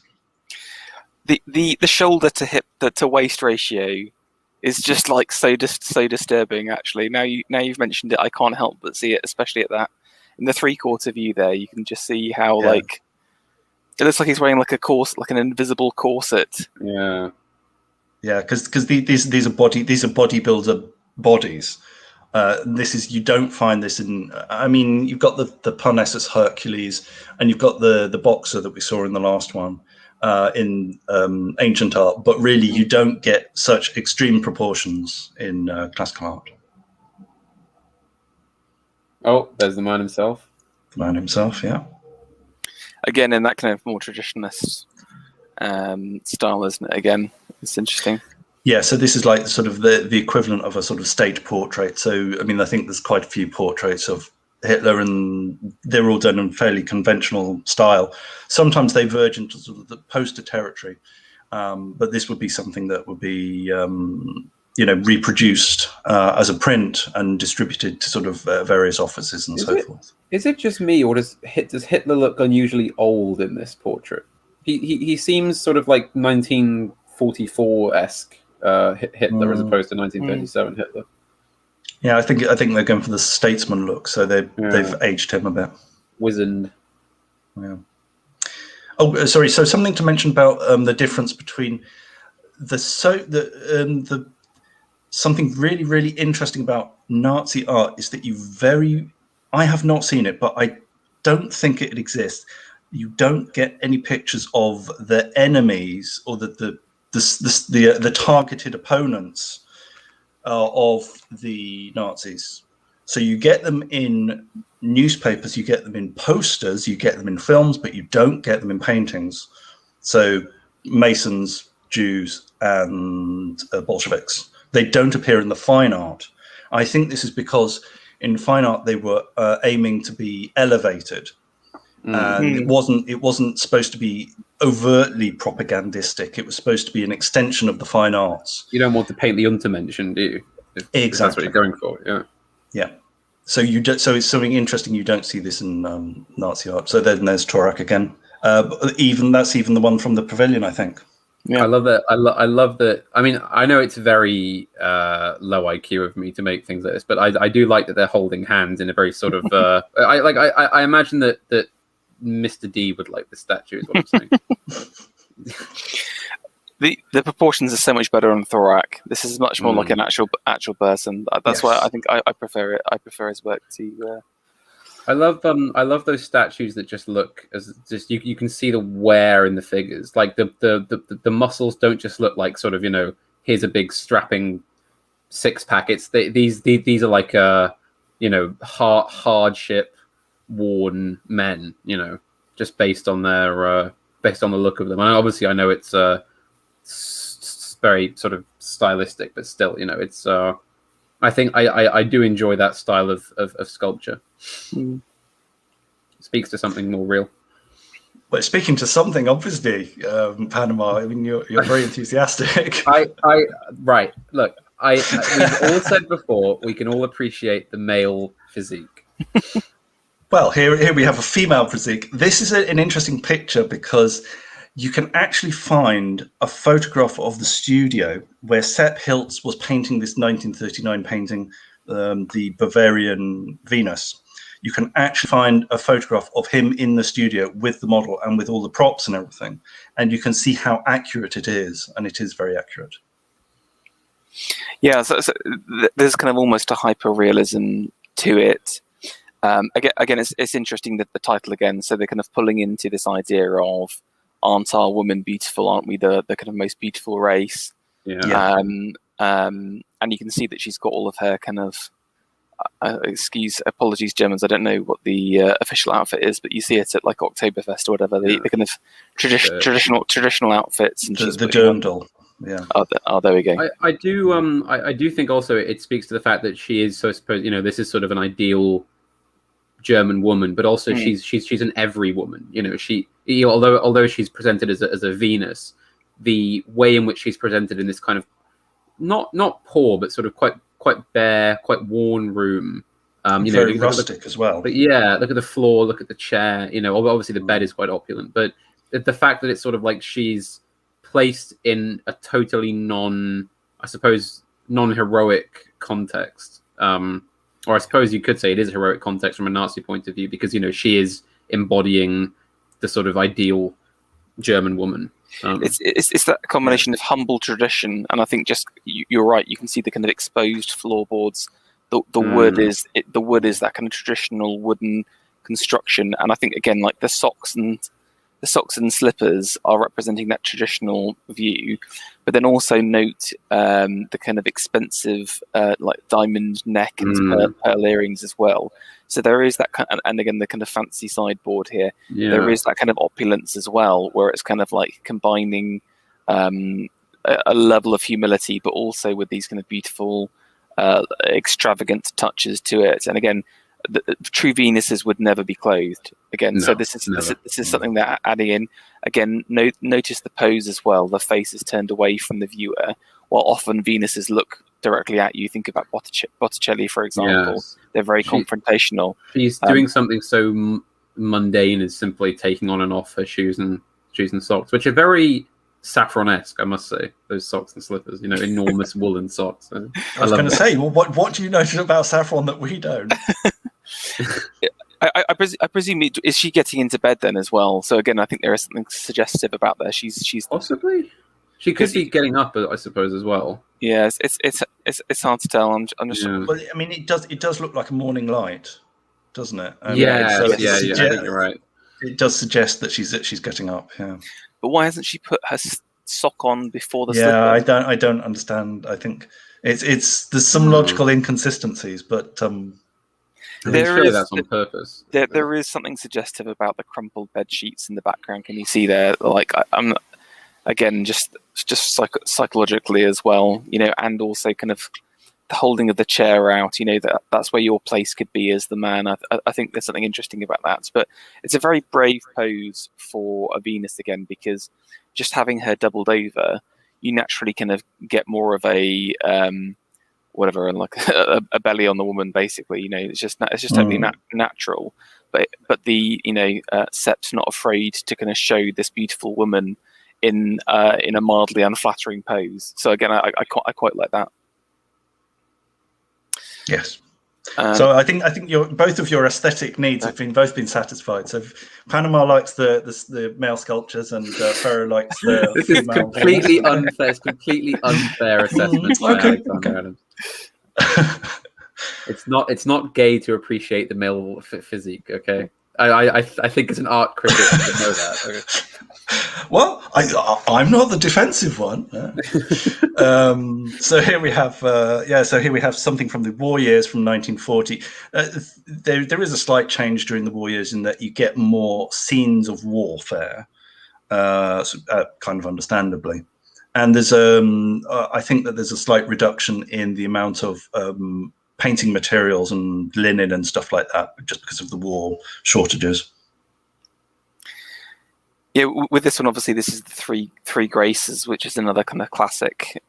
The shoulder to hip to waist ratio is just like so disturbing. Actually, now you've mentioned it, I can't help but see it, especially at that in the 3/4 view there. You can just see how like it looks like he's wearing like an invisible corset. Yeah. Yeah, because these are bodybuilder bodies. You don't find this in. I mean, you've got the Parnassus Hercules, and you've got the boxer that we saw in the last one in ancient art. But really, you don't get such extreme proportions in classical art. Oh, there's the man himself. The man himself, yeah. Again, in that kind of more traditionalist style, isn't it? Again, it's interesting. Yeah, so this is like sort of the equivalent of a sort of state portrait. So, I mean, I think there's quite a few portraits of Hitler, and they're all done in fairly conventional style. Sometimes they verge into sort of the poster territory, but this would be something that would be, reproduced as a print and distributed to sort of various offices and so forth. Is it just me, or does Hitler look unusually old in this portrait? He seems sort of like 1944-esque. Hitler as opposed to 1937 Hitler. Yeah, I think they're going for the statesman look, so they've aged him a bit. Wizened. Yeah. Oh, sorry. So something to mention about the difference between something really, really interesting about Nazi art is that I have not seen it, but I don't think it exists. You don't get any pictures of the enemies or the targeted opponents of the Nazis. So you get them in newspapers, you get them in posters, you get them in films, but you don't get them in paintings. So Masons, Jews, and Bolsheviks, they don't appear in the fine art. I think this is because in fine art they were aiming to be elevated. And it wasn't supposed to be overtly propagandistic. It was supposed to be an extension of the fine arts. You don't want to paint the Untermenschen, do you? Exactly. If that's what you're going for. Yeah. Yeah. So so it's something interesting. You don't see this in Nazi art. So then there's Torak again. That's even the one from the pavilion, I think. Yeah. I love that. I love that. I mean, I know it's very low IQ of me to make things like this, but I do like that they're holding hands in a very sort of. I imagine that Mr. D would like the statue, is what I'm saying. The proportions are so much better on Thorak. This is much more like an actual person. That's why I think I prefer it. I prefer his work to. I love those statues that just look as just you can see the wear in the figures. Like the muscles don't just look like sort of here's a big strapping six-pack. It's these are like hardship worn men, just based on their based on the look of them. And obviously I know it's very sort of stylistic, but still it's I think I do enjoy that style of sculpture. Speaks to something more real. But speaking to something, obviously, Panama, I mean, you're very enthusiastic. Right. Look, we've all said before, we can all appreciate the male physique. Well, here we have a female physique. This is an interesting picture because you can actually find a photograph of the studio where Sepp Hiltz was painting this 1939 painting, the Bavarian Venus. You can actually find a photograph of him in the studio with the model and with all the props and everything. And you can see how accurate it is. And it is very accurate. Yeah, so there's kind of almost a hyper-realism to it. Again, it's interesting that the title again. So they're kind of pulling into this idea of aren't our women beautiful? Aren't we the kind of most beautiful race? Yeah. And you can see that she's got all of her kind of apologies Germans, I don't know what the official outfit is, but you see it at like Oktoberfest or whatever, the kind of traditional outfits, and she's the dirndl. Yeah. Oh, there we go. I do think also it speaks to the fact that she is, so I suppose, this is sort of an ideal German woman, but also she's an every woman. Although she's presented as a Venus, the way in which she's presented in this kind of not poor, but sort of quite bare, quite worn room. Very rustic as well. But yeah, look at the floor, look at the chair. Obviously the bed is quite opulent, but the fact that it's sort of like she's placed in a totally non-heroic context. Or I suppose you could say it is a heroic context from a Nazi point of view, because she is embodying the sort of ideal German woman. It's that combination of humble tradition, and I think just you're right. You can see the kind of exposed floorboards. The wood is that kind of traditional wooden construction, and I think again, like the socks and slippers are representing that traditional view, but then also note the kind of expensive like diamond neck and pearl earrings as well. So there is that kind of, and again the kind of fancy sideboard here. Yeah. There is that kind of opulence as well, where it's kind of like combining a level of humility, but also with these kind of beautiful, extravagant touches to it. And again, the true Venuses would never be clothed again. No, so this is something that adding in again. Notice the pose as well. The face is turned away from the viewer, while often Venuses look directly at you. Think about Botticelli, for example. Yes. They're very confrontational. She's doing something so mundane as simply taking on and off her shoes and socks, which are very Saffron-esque, I must say. Those socks and slippers, enormous woolen socks. I was going to say, well, what do you know about Saffron that we don't? I presume is she getting into bed then as well? So again, I think there is something suggestive about there. She's possibly she could be getting up, I suppose, as well. Yeah, it's hard to tell. I'm just Well, I mean, it does look like a morning light, doesn't it? And yeah. I think you're right. It does suggest that she's getting up. Yeah. But why hasn't she put her sock on before the slipper? Yeah, I don't understand. I think there's some logical inconsistencies, but that's on purpose. There is something suggestive about the crumpled bed sheets in the background. Can you see there? Like I'm again just psychologically as well, and also kind of the holding of the chair out. That's where your place could be as the man. I think there's something interesting about that. But it's a very brave pose for a Venus again, because just having her doubled over, you naturally kind of get more of a like a belly on the woman, basically. It's just totally natural. But the Sepp's not afraid to kind of show this beautiful woman in a mildly unflattering pose. So again, I quite like that. Yes. So I think both of your aesthetic needs have both been satisfied. So Panama likes the male sculptures, and Ferro likes the this is completely unfair. It's completely unfair assessment. Okay. It's not gay to appreciate the male physique. Okay, I think as an art critic you should know that. Okay. Well, I'm not the defensive one. So here we have, something from the war years from 1940. There is a slight change during the war years in that you get more scenes of warfare, kind of understandably. And there's, I think that there's a slight reduction in the amount of painting materials and linen and stuff like that, just because of the war shortages. Yeah, with this one, obviously, this is the three graces, which is another kind of classic,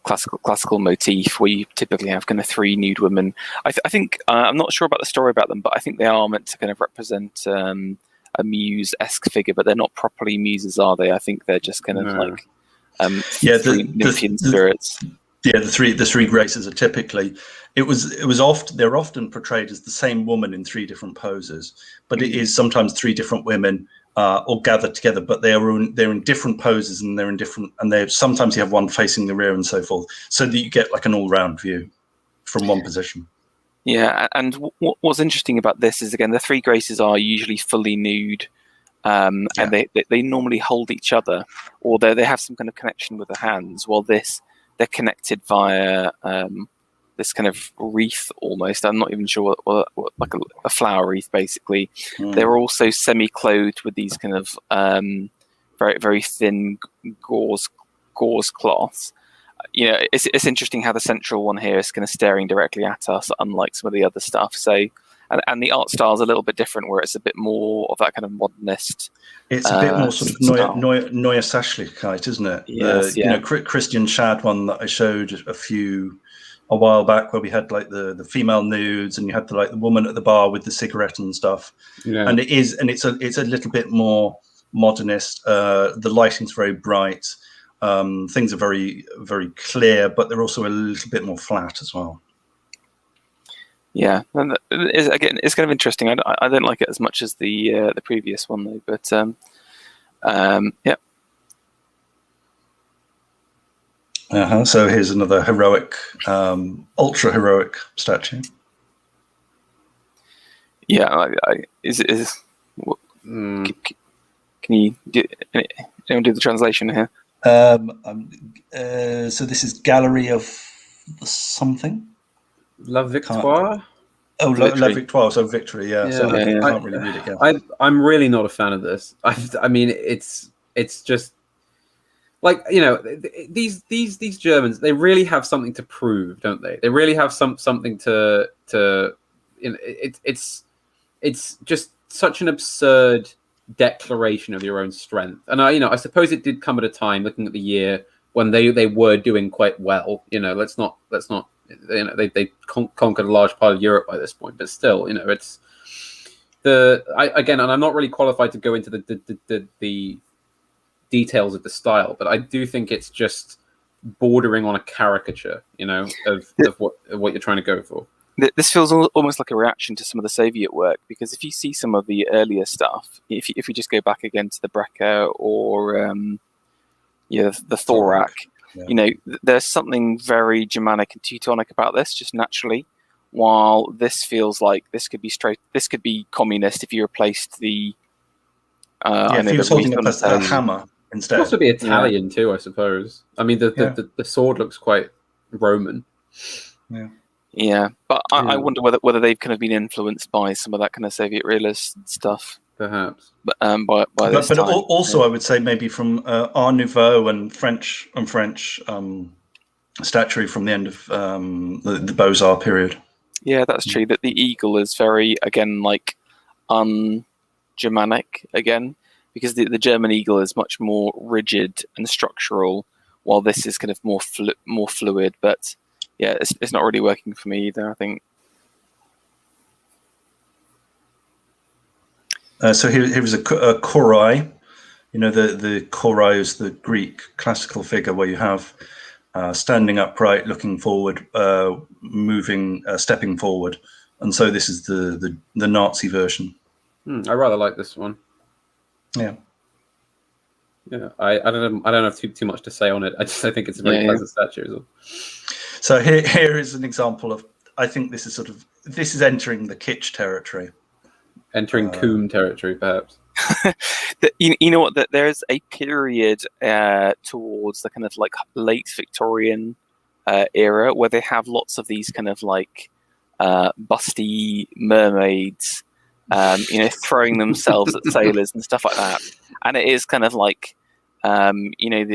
classical motif where you typically have kind of three nude women. I think I'm not sure about the story about them, but I think they are meant to kind of represent a muse-esque figure, but they're not properly muses, are they? I think they're just kind of like three Nymphian spirits. Yeah, the three graces are typically they're often portrayed as the same woman in three different poses, but it is sometimes three different women all gathered together, but they're in different poses, and they're in different, and they sometimes you have one facing the rear and so forth, so that you get like an all-round view from one position. Yeah, and what's interesting about this is, again, the three graces are usually fully nude, and they normally hold each other, or they have some kind of connection with the hands. While they're connected via this kind of wreath almost. I'm not even sure what like a flower wreath basically. They're also semi-clothed with these kind of very very thin gauze cloths. You know, it's interesting how the central one here is kind of staring directly at us, unlike some of the other stuff. So, and the art style is a little bit different, where it's a bit more of that kind of modernist. It's a bit more sort of Neue Sachlichkeit, isn't it? Yes, You know, Christian Schad one that I showed a while back, where we had like the female nudes, and you had the woman at the bar with the cigarette and stuff. Yeah. And it's a little bit more modernist. The lighting's very bright. Things are very, very clear, but they're also a little bit more flat as well. Yeah, and it's kind of interesting. I don't like it as much as the previous one though, but yeah. So here's another heroic, ultra heroic statue. Yeah, can you do the translation here? So this is Gallery of something. La Victoire. La Victoire, so victory. Yeah. So I can't really read it. Yeah. I'm really not a fan of this. I mean, it's just like, you know, these Germans, they really have something to prove, don't they? They really have something to you know, it's just such an absurd declaration of your own strength. And I suppose it did come at a time, looking at the year, when they were doing quite well. You know, let's not you know, they conquered a large part of Europe by this point, but still, you know, it's again, and I'm not really qualified to go into the details of the style, but I do think it's just bordering on a caricature, you know, of what you're trying to go for. This feels almost like a reaction to some of the Soviet work, because if you see some of the earlier stuff, if you just go back again to the Breker or the Thorak, you know, there's something very Germanic and Teutonic about this, just naturally. While this feels like this could be communist if you replaced the. If he was holding a hammer instead. It could also be Italian too, I suppose. I mean, the sword looks quite Roman. Yeah. Yeah, but I wonder whether they've kind of been influenced by some of that kind of Soviet realist stuff, perhaps. But this time. Also, I would say maybe from Art Nouveau and French statuary from the end of the Beaux-Arts period. Yeah, that's true. That the eagle is very, again, like un-Germanic again, because the German eagle is much more rigid and structural, while this is kind of more fluid, but. Yeah, it's not really working for me either, I think. So here was a korai. You know, the korai is the Greek classical figure where you have standing upright, looking forward, moving, stepping forward. And so this is the Nazi version. I rather like this one. Yeah. Yeah, I don't have too much to say on it. I think it's a very pleasant statue as well. So here is an example of, I think this is entering the kitsch territory. Entering coom territory, perhaps. You know what? There is a period towards the kind of like late Victorian era where they have lots of these kind of like busty mermaids, you know, throwing themselves at sailors and stuff like that. And it is kind of like, you know,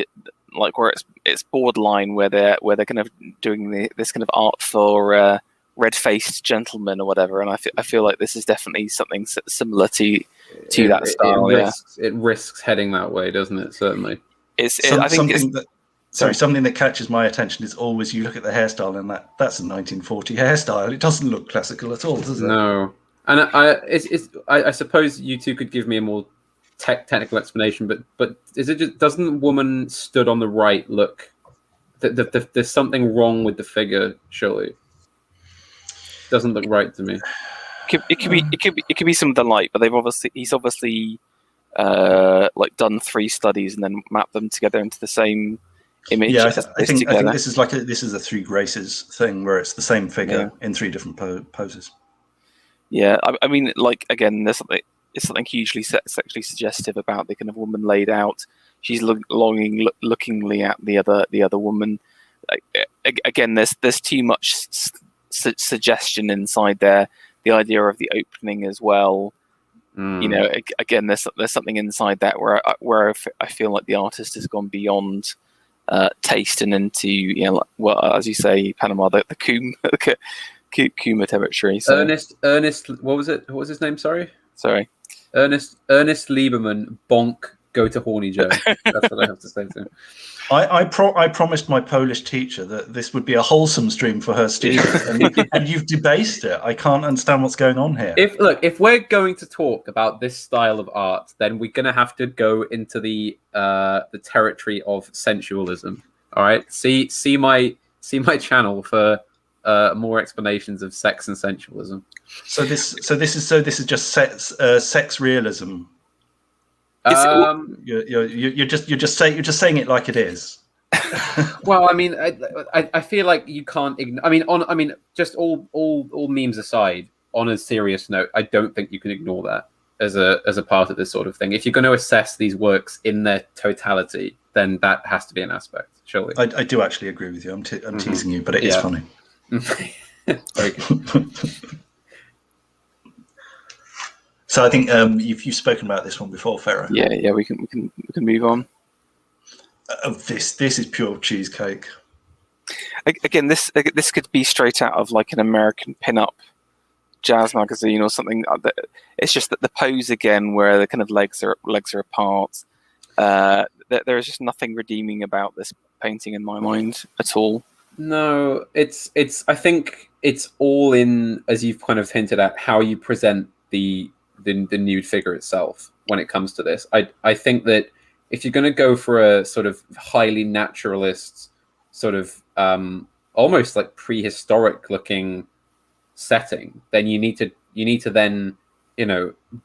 like where it's borderline where they're kind of doing this kind of art for red-faced gentlemen or whatever, and I feel like this is definitely something similar to that style. It risks heading that way, doesn't it? Certainly. Something that catches my attention is always you look at the hairstyle and that's a 1940 hairstyle. It doesn't look classical at all, does it? No, and I suppose you two could give me a more technical explanation, but is it just, doesn't the woman stood on the right look? There's something wrong with the figure, surely. Doesn't look right to me. It could be some of the light, but he's obviously like done 3 studies and then mapped them together into the same image. Yeah, I think this is a 3 graces thing where it's the same figure in 3 different poses. Yeah, I mean, like again, there's something. is something hugely sexually suggestive about the kind of woman laid out. She's lookingly at the other woman. Again, there's too much suggestion inside there. The idea of the opening as well. Again, there's something inside that where I feel like the artist has gone beyond taste and into as you say, Panama, the Kuma territory. So. Ernest, what was it? What was his name? Sorry. Ernest Lieberman, bonk, go to Horny Joe. That's what I have to say to him. I promised my Polish teacher that this would be a wholesome stream for her students, and you've debased it. I can't understand what's going on here. If we're going to talk about this style of art, then we're going to have to go into the territory of sensualism. All right, see my channel for more explanations of sex and sensualism. So this is just sex realism. You're just saying it like it is. Well, I mean, I feel like you can't ignore. Just all memes aside, on a serious note, I don't think you can ignore that as a part of this sort of thing. If you're going to assess these works in their totality, then that has to be an aspect. Surely, I do actually agree with you. I'm teasing you, but it is funny. Very good. So I think you've spoken about this one before, Ferro. Yeah, we can move on. This is pure cheesecake. Again, this could be straight out of like an American pin-up jazz magazine or something. It's just that the pose again, where the kind of legs are apart. There is just nothing redeeming about this painting in my mind at all. No, it's. I think it's all in, as you've kind of hinted at, how you present the nude figure itself when it comes to this. I think that if you're going to go for a sort of highly naturalist, sort of almost like prehistoric looking setting, then you need to then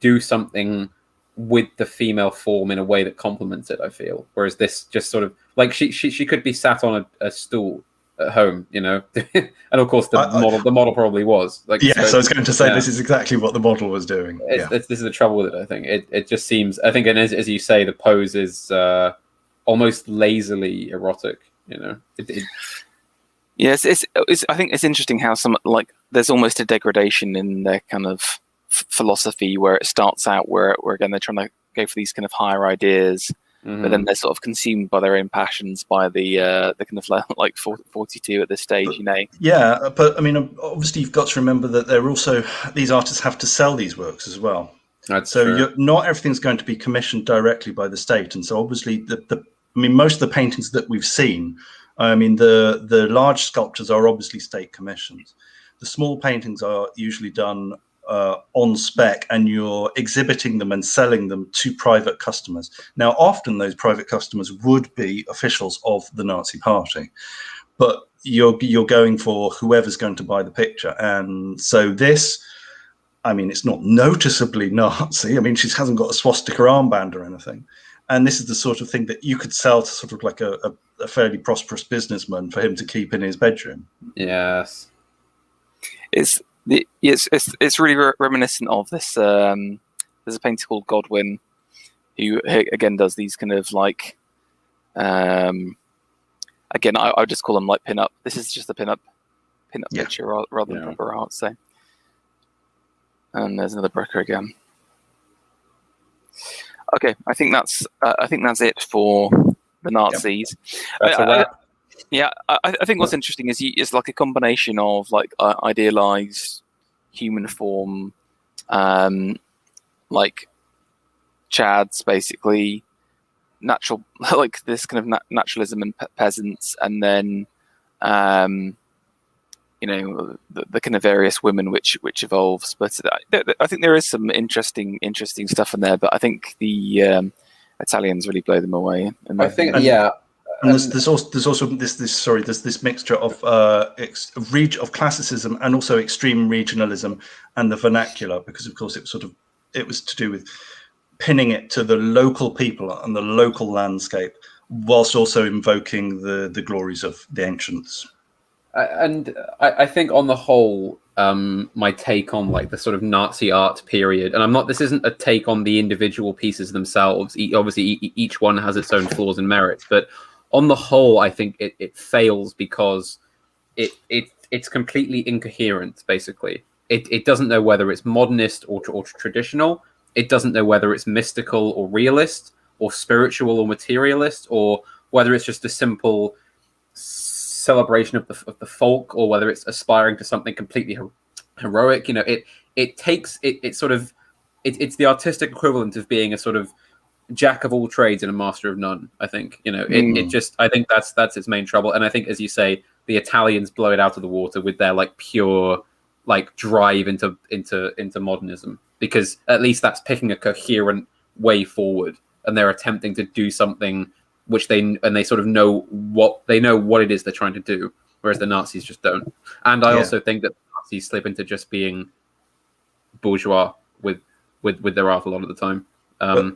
do something with the female form in a way that complements it, I feel. Whereas this just sort of like she could be sat on a stool at home, and of course the model probably was like. Yes, I was going to say this is exactly what the model was doing. This is the trouble with it. I think it just seems. I think, and as you say, the pose is almost lazily erotic. Yes, it's. I think it's interesting how there's almost a degradation in their kind of philosophy, where it starts out where again they're trying to go for these kind of higher ideas. But then they're sort of consumed by their own passions, by the kind of like 42 at this stage, Yeah, but I mean, obviously you've got to remember that these artists have to sell these works as well. That's true. Not everything's going to be commissioned directly by the state, and so obviously most of the paintings that we've seen, the large sculptures are obviously state commissions. The small paintings are usually done on spec, and you're exhibiting them and selling them to private customers. Now, often those private customers would be officials of the Nazi Party, but you're going for whoever's going to buy the picture. And so this, it's not noticeably Nazi. She hasn't got a swastika armband or anything. And this is the sort of thing that you could sell to sort of like a fairly prosperous businessman for him to keep in his bedroom. Yes. It's really reminiscent of this. There's a painter called Godwin, who again does these kind of like, again I would just call them like pin-up. This is just a pin-up picture rather than proper art. So, and there's another Breker again. Okay, I think that's it for the Nazis. That's a wrap. I think what's interesting is like a combination of like idealized human form, like chads, basically natural, like this kind of naturalism and peasants, and then the kind of various women which evolves. But I think there is some interesting stuff in there. But I think the Italians really blow them away. I think, And there's also this mixture of of classicism and also extreme regionalism and the vernacular, because of course it was to do with pinning it to the local people and the local landscape, whilst also invoking the glories of the ancients. And I think on the whole, my take on like the sort of Nazi art period, and I'm not. This isn't a take on the individual pieces themselves. Obviously, each one has its own flaws and merits, but on the whole, I think it fails because it's completely incoherent. Basically, it doesn't know whether it's modernist or traditional. It doesn't know whether it's mystical or realist or spiritual or materialist, or whether it's just a simple celebration of the folk, or whether it's aspiring to something completely heroic. You know, it takes it sort of it's the artistic equivalent of being a sort of jack of all trades and a master of none. I think, you know, it just, I think that's its main trouble. And I think, as you say, the Italians blow it out of the water with their like pure like drive into modernism, because at least that's picking a coherent way forward, and they're attempting to do something which they sort of know what it is they're trying to do, whereas the Nazis just don't. And I also think that the Nazis slip into just being bourgeois with their art a lot of the time. I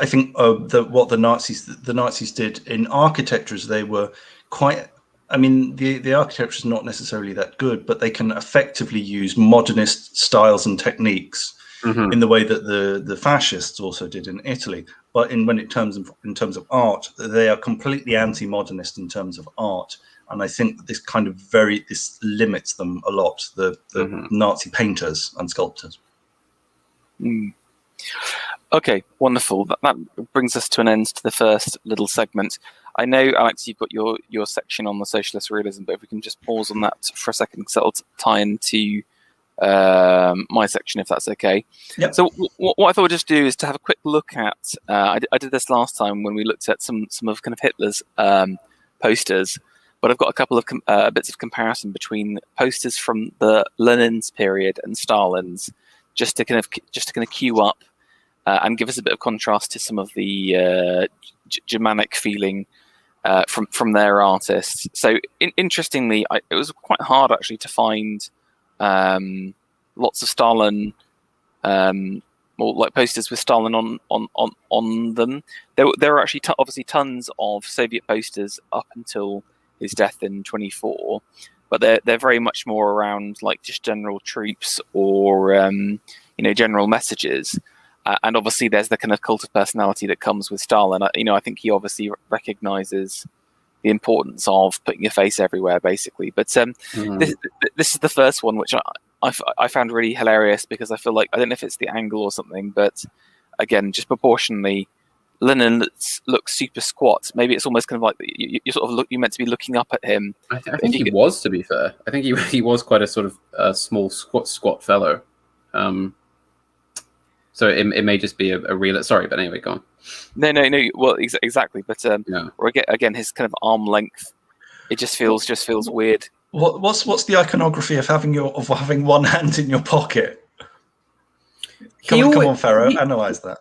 think what the Nazis did in architecture is they were quite. I mean, the architecture is not necessarily that good, but they can effectively use modernist styles and techniques in the way that the fascists also did in Italy. But in terms of art, they are completely anti-modernist in terms of art, and I think that this limits them a lot. The Nazi painters and sculptors. Okay, wonderful. That brings us to an end to the first little segment. I know, Alex, you've got your section on the socialist realism, but if we can just pause on that for a second, because that'll tie into my section, if that's okay. Yep. So what I thought we'd just do is to have a quick look at, I did this last time when we looked at some of kind of Hitler's posters, but I've got a couple of bits of comparison between posters from the Lenin's period and Stalin's, just to kind of queue up and give us a bit of contrast to some of the Germanic feeling from their artists. So interestingly, it was quite hard actually to find lots of Stalin, or like posters with Stalin on them. There were actually obviously tons of Soviet posters up until his death in 1924, but they're very much more around like just general troops or general messages. And obviously, there's the kind of cult of personality that comes with Stalin. I think he obviously recognizes the importance of putting your face everywhere, basically. But this is the first one, which I found really hilarious, because I feel like, I don't know if it's the angle or something, but again, just proportionally, Lenin looks super squat. Maybe it's almost kind of like you sort of you're meant to be looking up at him. I think he was, to be fair. I think he was quite a sort of small squat fellow. So it may just be a real. Sorry, but anyway, go on. No. Well, exactly. But or again, his kind of arm length, it just feels weird. What's the iconography of having one hand in your pocket? Come on, Pharaoh, analyze that.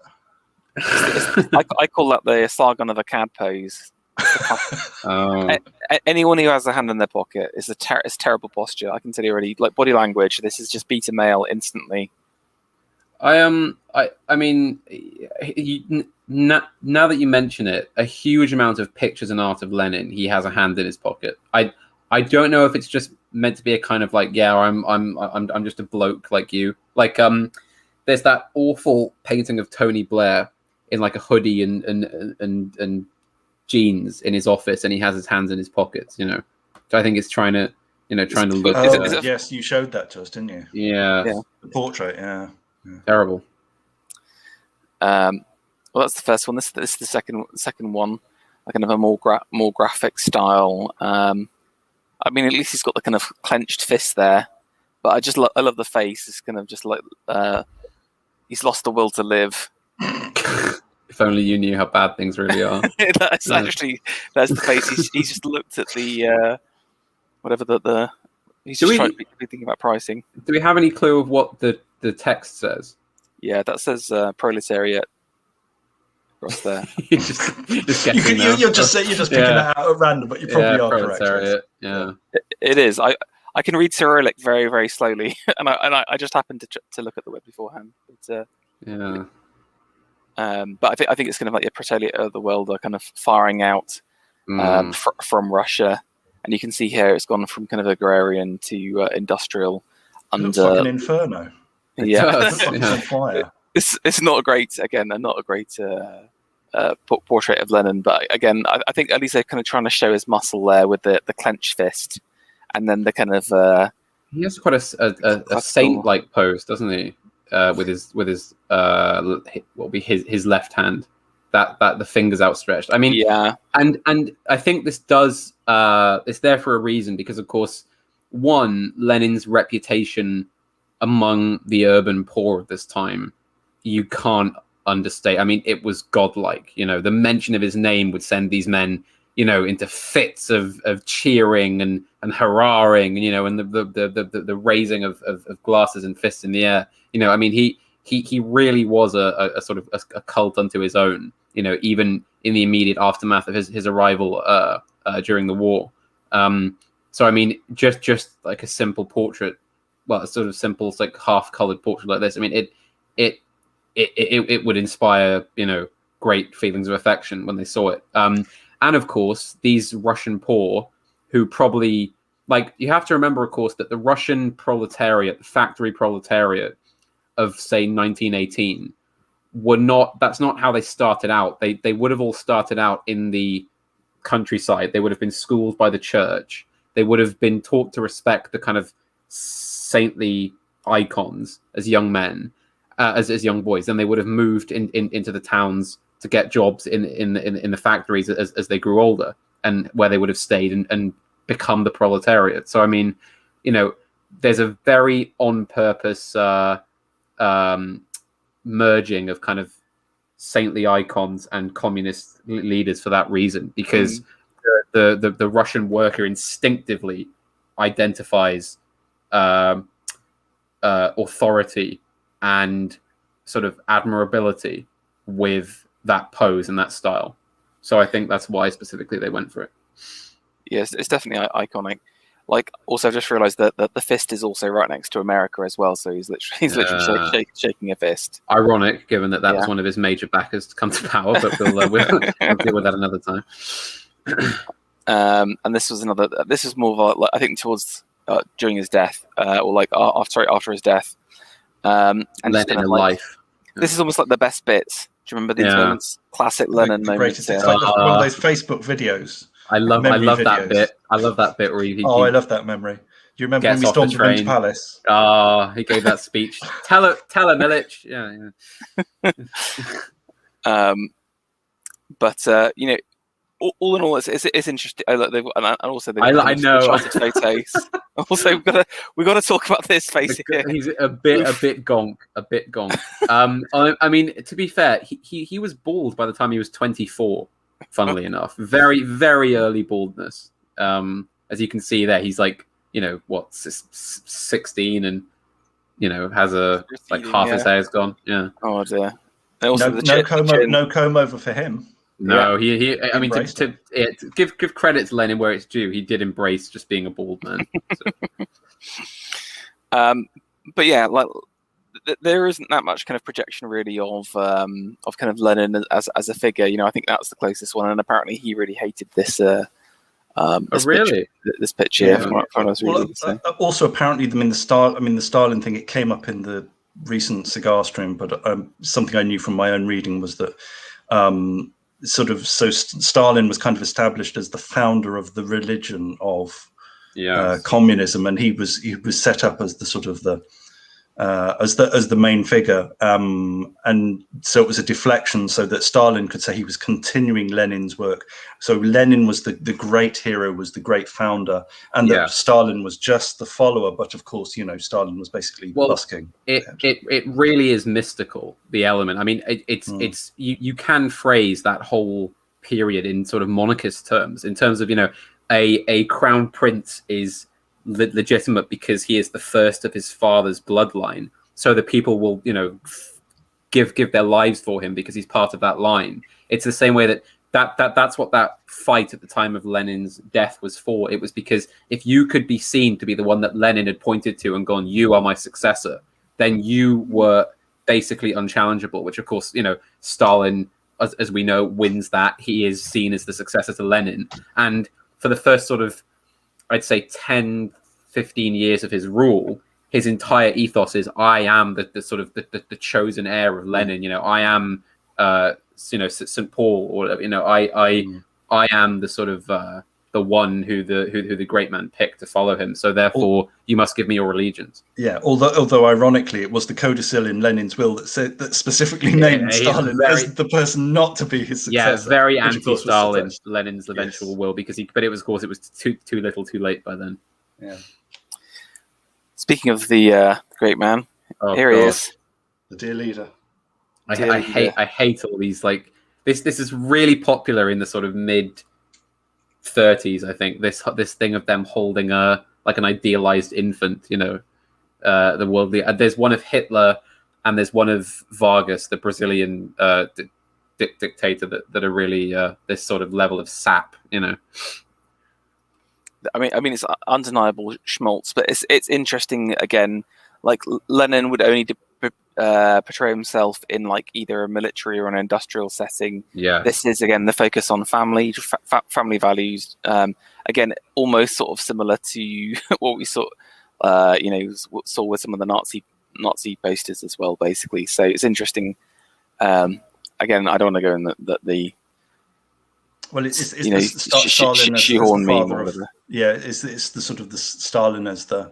I call that the Sargon of Akkad pose. Anyone who has a hand in their pocket is it's terrible posture. I can tell you already. Like body language, this is just beta male instantly. I mean, now that you mention it, a huge amount of pictures and art of Lenin, he has a hand in his pocket. I don't know if it's just meant to be a kind of like, yeah, I'm just a bloke like you. Like there's that awful painting of Tony Blair in like a hoodie and jeans in his office, and he has his hands in his pockets. You know, so I think it's trying to look. Yes, you showed that to us, didn't you? Yeah. The portrait. Yeah. Terrible. Well, that's the first one. This is the second one, a kind of a more graphic style. I mean, at least he's got the kind of clenched fist there, but I love the face. It's kind of just like he's lost the will to live. If only you knew how bad things really are. That's the face. He's just looked at the whatever the. He's just trying to be thinking about pricing. Do we have any clue of what the text says? Yeah, that says proletariat across there. You're guessing now. You're just picking that out at random, but you probably are correct. Yeah, it is. I can read Cyrillic very, very slowly, and I just happened to look at the web beforehand. But, but I think it's kind of like the proletariat of the world are kind of firing out from Russia, and you can see here it's gone from kind of agrarian to industrial. It looks like an inferno. Yeah, it looks like it's on fire. It's not a great, portrait of Lenin, but again, I think at least they're kind of trying to show his muscle there with the clenched fist, and then the kind of he has quite a saint-like pose, doesn't he? With his what will be his left hand, that the fingers outstretched. I mean, yeah, and I think this does it's there for a reason, because of course, one, Lenin's reputation among the urban poor of this time, you can't understate. I mean, it was godlike. You know, the mention of his name would send these men, you know, into fits of cheering and hurrahing, you know, and the raising of glasses and fists in the air. You know, I mean, he really was a sort of a cult unto his own. You know, even in the immediate aftermath of his arrival during the war. So I mean, just like a simple portrait, well, a sort of simple, like half-colored portrait like this. I mean, it would inspire, you know, great feelings of affection when they saw it. And of course, these Russian poor, who probably, like, you have to remember, of course, that the Russian proletariat, the factory proletariat of, say, 1918, that's not how they started out. They would have all started out in the countryside. They would have been schooled by the church. They would have been taught to respect the kind of saintly icons as young men, as young boys. Then they would have moved into the towns to get jobs in the factories as they grew older, and where they would have stayed and become the proletariat. So I mean, you know, there's a very on purpose merging of kind of saintly icons and communist leaders for that reason, because the Russian worker instinctively identifies authority and sort of admirability with that pose and that style. So I think that's why specifically they went for it. Yes, it's definitely iconic. Like, also, I've just realised that the fist is also right next to America as well. So he's literally shaking a fist. Ironic, given that was one of his major backers to come to power. But we'll deal with that another time. And this was another. This is more of I think towards during his death, or like after his death. And Lenin in life. This is almost like the best bits. Do you remember these moments? Classic Lenin moments. It's like one of those Facebook videos. I love that bit. I love that bit where he I love that memory. Do you remember when we stormed the Winter Palace? Oh, he gave that speech. Tell her, Milic. Yeah. But you know, all in all, it's interesting. And also, I know. Face. Also, we've got to talk about this face here. He's a bit gonk. I mean, to be fair, he was bald by the time he was 24. Funnily enough, very, very early baldness. As you can see there, he's like, you know, what, 16, and you know, has half his hair's gone. Yeah. Oh dear. Also, no comb over for him. No, he I mean, to give credit to Lenin where it's due. He did embrace just being a bald man. So. But yeah, like, there isn't that much kind of projection really of kind of Lenin as a figure. You know, I think that's the closest one, and apparently he really hated this. This picture. Yeah. From what I was reading. Also, apparently, the Stalin thing. It came up in the recent cigar stream, but something I knew from my own reading was that Stalin was kind of established as the founder of the religion of communism, and he was set up as the sort of as the main figure, and so it was a deflection so that Stalin could say he was continuing Lenin's work. So Lenin was the great hero, was the great founder, and that Stalin was just the follower. But of course, you know, Stalin was basically busking. It really is mystical, the element. I mean, it's you can phrase that whole period in sort of monarchist terms, in terms of, you know, a crown prince is legitimate because he is the first of his father's bloodline, so the people will, you know, give their lives for him because he's part of that line. It's the same way that's what that fight at the time of Lenin's death was for. It was because if you could be seen to be the one that Lenin had pointed to and gone, you are my successor, then you were basically unchallengeable, which of course, you know, Stalin, as we know, wins that. He is seen as the successor to Lenin, and for the first sort of, I'd say 10, 15 years of his rule, his entire ethos is, I am the sort of the chosen heir of Lenin. You know, I am St. Paul, or I am the sort of the one who the great man picked to follow him. So therefore, you must give me your allegiance. Yeah, although ironically, it was the codicil in Lenin's will that specifically named Stalin as the person not to be his successor. Yeah, very anti-Stalin. Lenin's eventual will, but it was, of course, it was too little, too late by then. Yeah. Speaking of the great man, here he is, the dear leader. I hate all these, like, this is really popular in the sort of mid 30s. I think this thing of them holding an idealized infant, you know, the world. There's one of Hitler and there's one of Vargas, the Brazilian dictator, that are really this sort of level of sap, you know. I mean, it's undeniable schmaltz, but it's interesting again. Like, Lenin would only portray himself in like either a military or an industrial setting. Yeah, this is again the focus on family values. Again, almost sort of similar to what we saw with some of the Nazi posters as well, basically. So it's interesting. Again, I don't want to go in the well, it's Stalin as the father of, it's the sort of the Stalin as the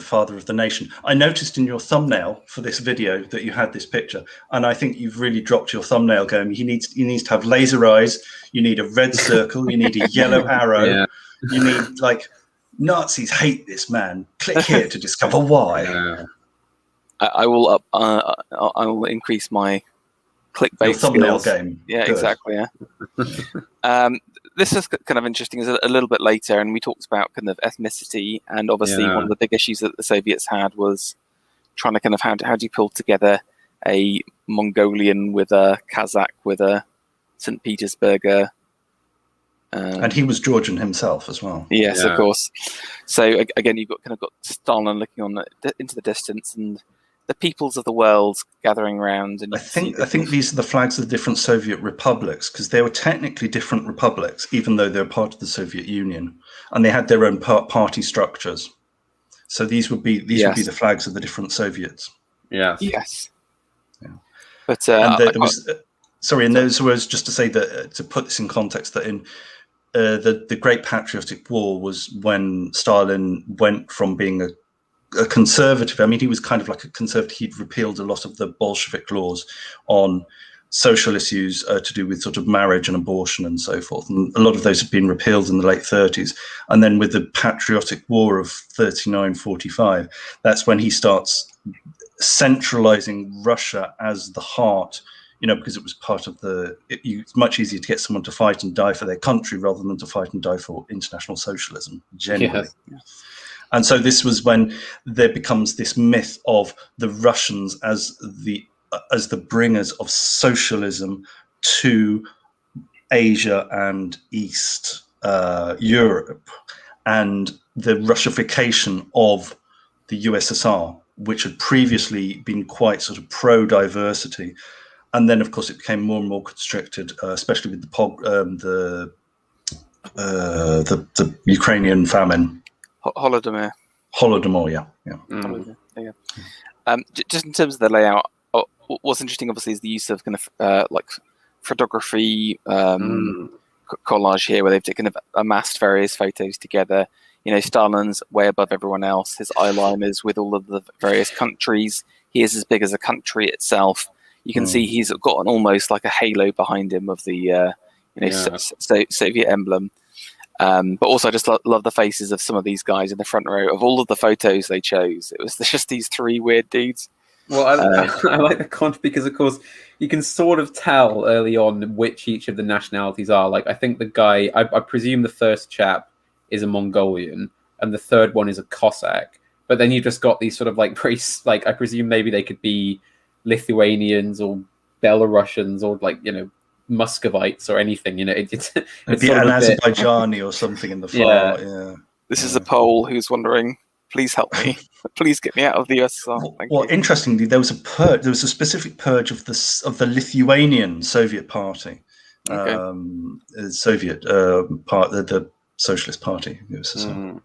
father of the nation. I noticed in your thumbnail for this video that you had this picture, and I think you've really dropped your thumbnail going. He needs to have laser eyes. You need a red circle. You need a yellow arrow. Yeah. You need, like, Nazis hate this man. Click here to discover why. Yeah. I will I will increase my clickbait your thumbnail skills. Game. Yeah, Good. Exactly. Yeah. This is kind of interesting. Is a little bit later, and we talked about kind of ethnicity, and obviously one of the big issues that the Soviets had was trying to kind of how do you pull together a Mongolian with a Kazakh with a St. Petersburger. And he was Georgian himself as well. Yes, of course. So again, you've got Stalin looking on into the distance, and the peoples of the world gathering around. And I think these are the flags of the different Soviet republics, because they were technically different republics, even though they're part of the Soviet Union, and they had their own party structures. So these would be the flags of the different Soviets. Yeah. Yes. Yeah. But in those words, just to say that to put this in context, that in the Great Patriotic War was when Stalin went from being a conservative. I mean, he was kind of like a conservative. He'd repealed a lot of the Bolshevik laws on social issues to do with sort of marriage and abortion and so forth. And a lot of those had been repealed in the late 30s. And then with the Patriotic War of 39-45, that's when he starts centralizing Russia as the heart, you know, because it was part of it's much easier to get someone to fight and die for their country rather than to fight and die for international socialism, generally. Yes. And so this was when there becomes this myth of the Russians as the bringers of socialism to Asia and East Europe, and the Russification of the USSR, which had previously been quite sort of pro-diversity. And then, of course, it became more and more constricted, especially with the Ukrainian famine. Holodomor, yeah. Mm. Yeah. Just in terms of the layout, what's interesting, obviously, is the use of kind of like photography collage here, where they've kind of amassed various photos together. You know, Stalin's way above everyone else. His eyeliners with all of the various countries. He is as big as a country itself. You can see he's got almost like a halo behind him of the Soviet emblem. But also, I just love the faces of some of these guys in the front row. Of all of the photos they chose, it was just these three weird dudes. Well, I like the content because, of course, you can sort of tell early on which each of the nationalities are. Like, I think the guy, I presume the first chap is a Mongolian, and the third one is a Cossack. But then you just got these sort of like I presume maybe they could be Lithuanians or Belarusians or, like, you know, Muscovites or anything, you know. It's be an Azerbaijani or something in the far. Yeah. This is a Pole who's wondering, please help me. Please get me out of the USSR. Well, interestingly, there was a purge. There was a specific purge of the Lithuanian Soviet Party, Soviet part, the Socialist Party, USSR.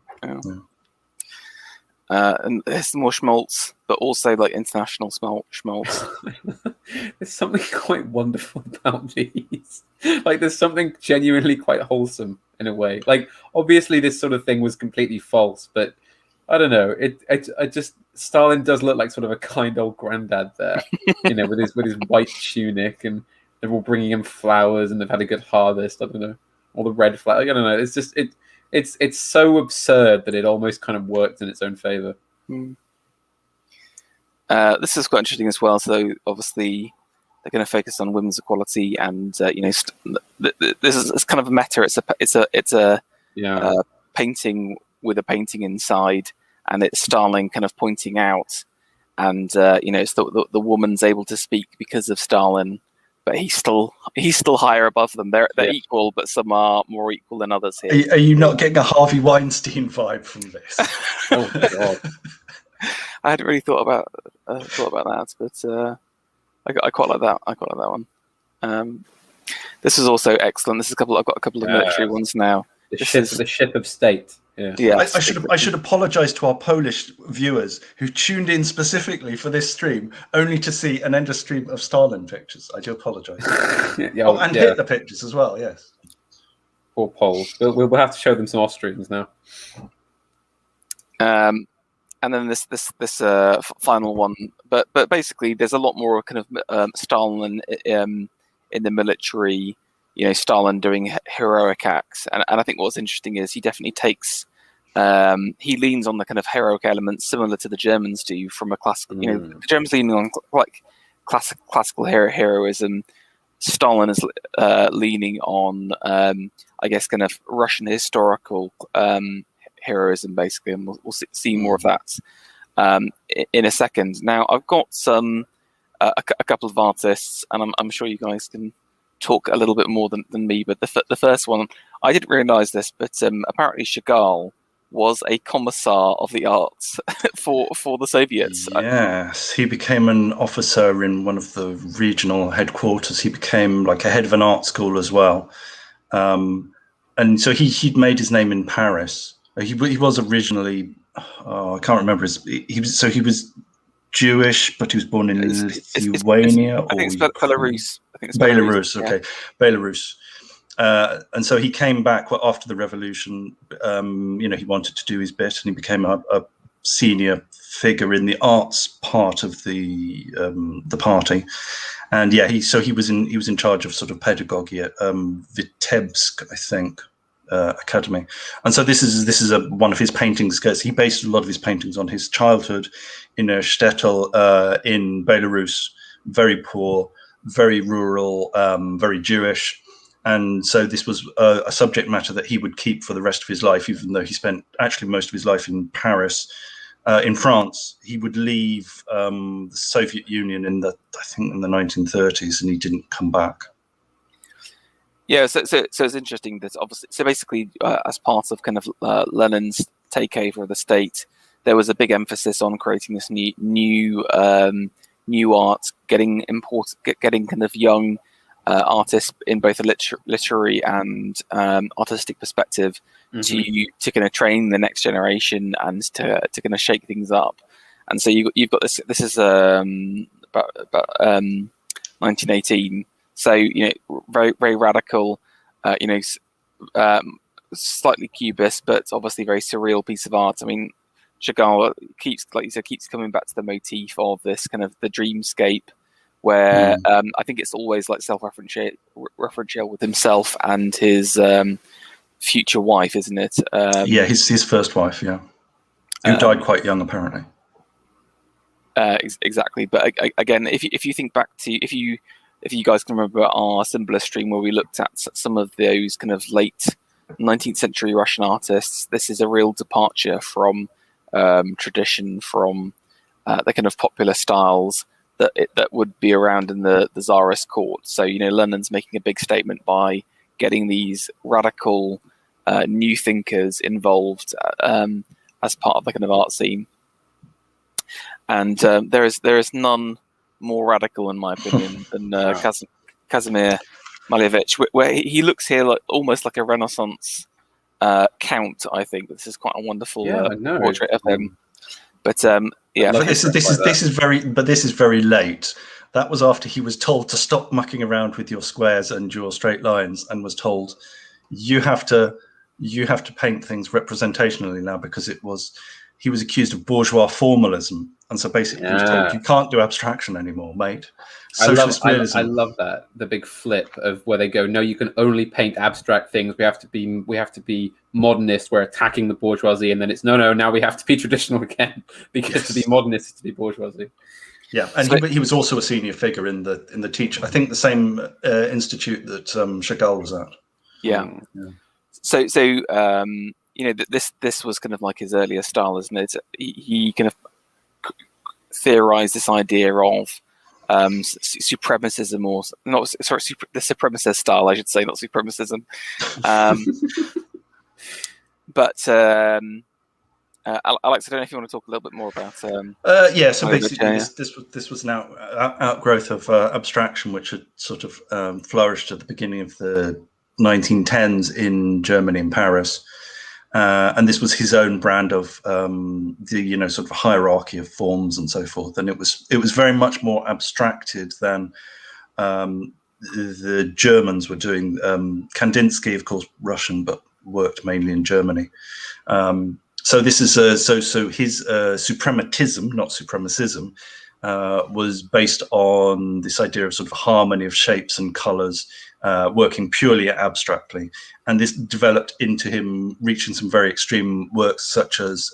And there's more schmaltz, but also like international schmaltz. There's something quite wonderful about these. Like, there's something genuinely quite wholesome in a way. Like, obviously, this sort of thing was completely false, but I don't know. I just Stalin does look like sort of a kind old granddad there, with his white tunic, and they're all bringing him flowers, and they've had a good harvest. I don't know, all the red flowers. I don't know. It's just it's so absurd that it almost kind of worked in its own favor. This is quite interesting as well. So obviously, they're going to focus on women's equality, and this is kind of a meta. It's a painting with a painting inside, and it's Stalin kind of pointing out, and it's the woman's able to speak because of Stalin, but he's still higher above them. They're equal, but some are more equal than others here. Are you not getting a Harvey Weinstein vibe from this? Oh God. I hadn't really thought about that, but I quite like that. I quite like that one. This is also excellent. I've got a couple of military ones now. The ship of state. Yeah. I should apologise to our Polish viewers who tuned in specifically for this stream only to see an endless stream of Stalin pictures. I do apologise. And Hitler pictures as well. Yes. Poor Poles. We'll have to show them some Austrians now. And then this final one, but basically there's a lot more kind of Stalin in the military. Stalin doing heroic acts, and I think what's interesting is he definitely takes he leans on the kind of heroic elements similar to the Germans do from a classical. The Germans leaning on like classical heroism. Stalin is leaning on I guess kind of Russian historical heroism, basically, and we'll see more of that in a second. Now, I've got a couple of artists, and I'm sure you guys can talk a little bit more than me. But the first one, I didn't realise this, but apparently Chagall was a commissar of the arts for the Soviets. Yes, he became an officer in one of the regional headquarters. He became like a head of an art school as well, and so he'd made his name in Paris. He was originally, I can't remember he was Jewish, but he was born in Lithuania. I think it's Belarus. Belarus, okay, Belarus. And so he came back after the revolution. He wanted to do his bit, and he became a senior figure in the arts part of the party. And he was in charge of sort of pedagogy at Vitebsk, I think. Academy, and so this is one of his paintings. Because he based a lot of his paintings on his childhood in a shtetl in Belarus, very poor, very rural, very Jewish, and so this was a subject matter that he would keep for the rest of his life, even though he spent actually most of his life in Paris. In France, he would leave the Soviet Union in the 1930s, and he didn't come back. Yeah, so it's interesting that obviously, so basically, as part of kind of Lenin's takeover of the state, there was a big emphasis on creating this new art, getting kind of young artists in both a literary and artistic perspective to kind of train the next generation and to kind of shake things up. And so you've got this. This is about 1918. So very very radical, slightly cubist, but obviously very surreal piece of art. I mean, Chagall keeps coming back to the motif of this kind of the dreamscape, where I think it's always like self-referential with himself and his future wife, isn't it? His first wife, who died quite young, apparently. Exactly, but again, if you think back to if you guys can remember our Symbolist stream where we looked at some of those kind of late 19th century Russian artists, this is a real departure from tradition, from the kind of popular styles that would be around in the Tsarist court. So, Lenin's making a big statement by getting these radical new thinkers involved as part of the kind of art scene. And there is none more radical, in my opinion, than Kazimir Malevich, where he looks here like almost like a Renaissance count. I think this is quite a wonderful portrait of him. But yeah, but this is very late. That was after he was told to stop mucking around with your squares and your straight lines, and was told you have to paint things representationally now, because he was accused of bourgeois formalism, and so basically he was told you can't do abstraction anymore, mate. Socialist realism. I love that, the big flip of where they go, no, you can only paint abstract things. We have to be modernist. We're attacking the bourgeoisie, and then it's no. Now we have to be traditional again, because to be modernist is to be bourgeoisie. Yeah, and so, he was also a senior figure in the teach. I think the same institute that Chagall was at. Yeah. So this was kind of like his earlier style, isn't it? He kind of theorized this idea of supremacism, or not, sorry, the supremacist style, I should say, not supremacism. But Alex, I don't know if you want to talk a little bit more about. So basically, this was an outgrowth of abstraction, which had sort of flourished at the beginning of the 1910s in Germany and Paris. And this was his own brand of the sort of hierarchy of forms and so forth, and it was very much more abstracted than the Germans were doing. Kandinsky, of course, Russian, but worked mainly in Germany. So this is so his suprematism, not supremacism, was based on this idea of sort of harmony of shapes and colours, working purely abstractly, and this developed into him reaching some very extreme works, such as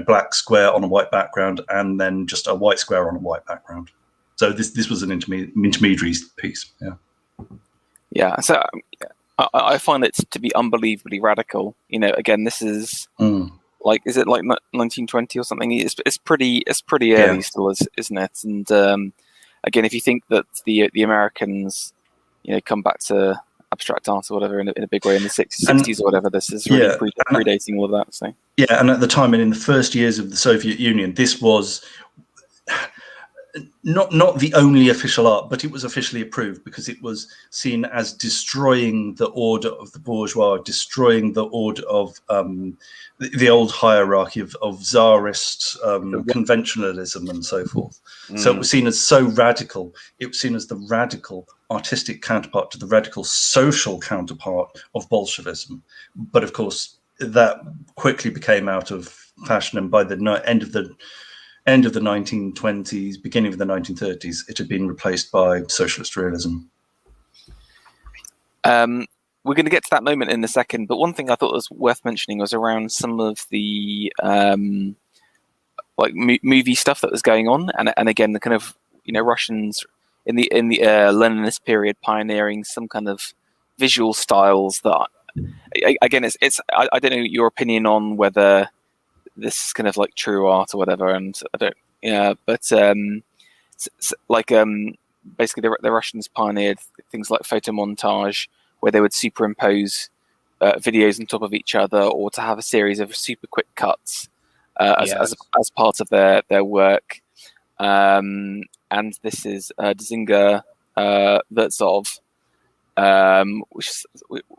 black square on a white background, and then just a white square on a white background. So this was an intermediary piece. Yeah. So I find it to be unbelievably radical. Again, this is like, is it like 1920 or something? It's pretty early still, isn't it? And again, if you think that the Americans come back to abstract art or whatever in a big way in the 60s or whatever, this is really predating all of that. So and at the time, and in the first years of the Soviet Union, this was not the only official art, but it was officially approved, because it was seen as destroying the order of the bourgeois, destroying the order of the old hierarchy of czarist conventionalism and so forth. So it was seen as so radical. It was seen as the radical artistic counterpart to the radical social counterpart of Bolshevism. But of course, that quickly became out of fashion, and by the end of the 1920s, beginning of the 1930s, it had been replaced by socialist realism. We're going to get to that moment in a second, but one thing I thought was worth mentioning was around some of the movie stuff that was going on, and again, the kind of Russians in the Leninist period pioneering some kind of visual styles that, again, it's I don't know your opinion on whether this is kind of like true art or whatever, and I don't, but basically the Russians pioneered things like photo montage, where they would superimpose videos on top of each other, or to have a series of super quick cuts as part of their work. And this is Dzinga Vertsov,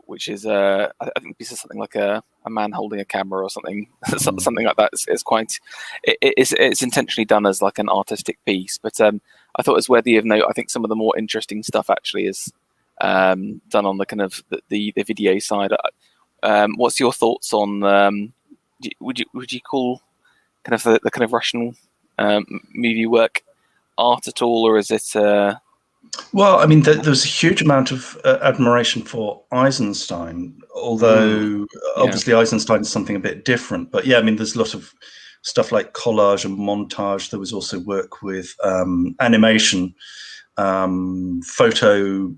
which is I think this is something like a man holding a camera or something something like that. It's quite it's intentionally done as like an artistic piece, but I thought it was worthy of note. I think some of the more interesting stuff actually is done on the kind of the video side. What's your thoughts on would you call kind of the kind of Russian movie work art at all, or is it Well, I mean, there's a huge amount of admiration for Eisenstein, although obviously Eisenstein is something a bit different. But yeah, I mean, there's a lot of stuff like collage and montage. There was also work with animation, photo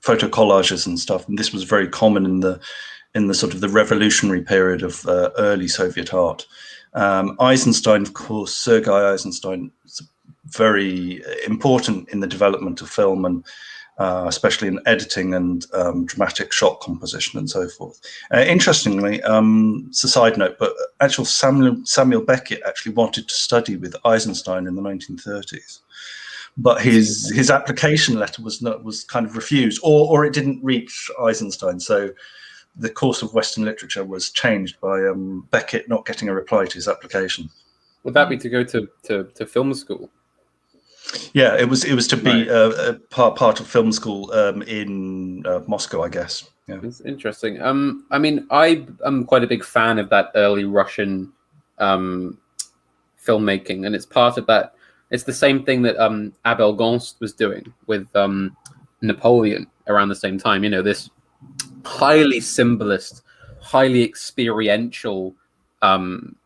collages and stuff. And this was very common in the sort of the revolutionary period of early Soviet art. Eisenstein, of course, Sergei Eisenstein, very important in the development of film, and especially in editing and dramatic shot composition and so forth. Interestingly, it's a side note, but actual Samuel Beckett actually wanted to study with Eisenstein in the 1930s, but his application letter was kind of refused, or it didn't reach Eisenstein. So the course of Western literature was changed by Beckett not getting a reply to his application. Would that be to go to film school? Yeah, it was to be a part of film school in Moscow, I guess. Yeah, it's interesting. I mean, I am quite a big fan of that early Russian filmmaking, and it's part of that. It's the same thing that Abel Gance was doing with Napoleon around the same time. You know, this highly symbolist, highly experiential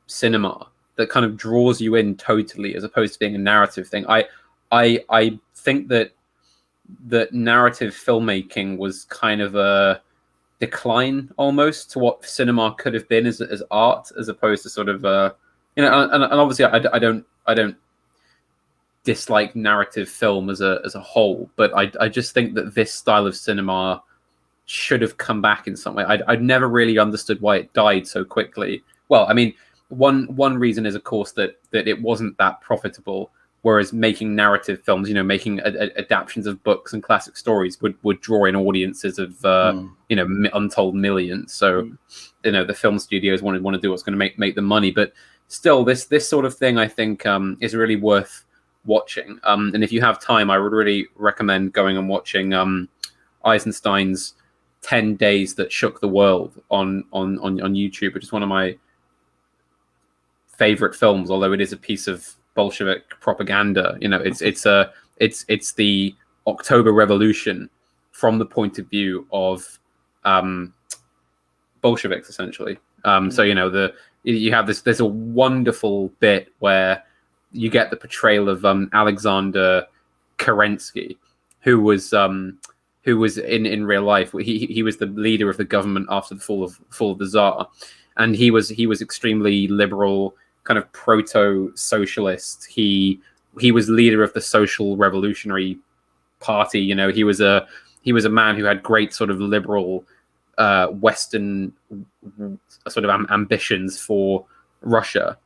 cinema that kind of draws you in totally, as opposed to being a narrative thing. I think that narrative filmmaking was kind of a decline almost to what cinema could have been as art, as opposed to sort of you know, and obviously I don't dislike narrative film as a whole, but I just think that this style of cinema should have come back in some way. I'd never really understood why it died so quickly. Well, I mean, one reason is, of course, that it wasn't that profitable, whereas making narrative films, you know, making adaptions of books and classic stories would draw in audiences of you know, untold millions. So you know, the film studios want to do what's going to make the money, but still, this sort of thing, I think, is really worth watching. And if you have time, I would really recommend going and watching Eisenstein's 10 Days That Shook the World on YouTube, which is one of my favorite films, although it is a piece of Bolshevik propaganda. You know, it's the October Revolution from the point of view of Bolsheviks, essentially. So you know, you have there's a wonderful bit where you get the portrayal of Alexander Kerensky, who was in real life. He was the leader of the government after the fall of the Tsar, and he was extremely liberal, kind of proto-socialist. He was leader of the Social Revolutionary Party. You know, he was a man who had great sort of liberal Western sort of ambitions for Russia.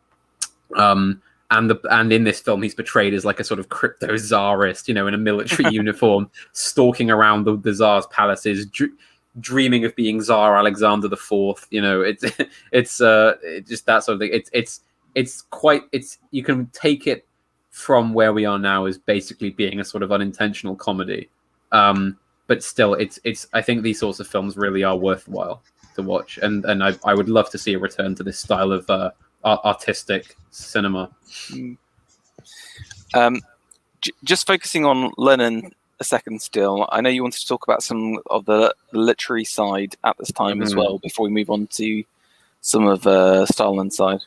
And in this film, he's portrayed as like a sort of crypto czarist, you know, in a military uniform, stalking around the Tsar's palaces, dreaming of being Tsar Alexander IV. You know, it's just that sort of thing. It's you can take it from where we are now as basically being a sort of unintentional comedy, but still, it's I think these sorts of films really are worthwhile to watch, and I would love to see a return to this style of artistic cinema. Just focusing on Lenin a second still, I know you wanted to talk about some of the literary side at this time as well, before we move on to some of Stalin's side.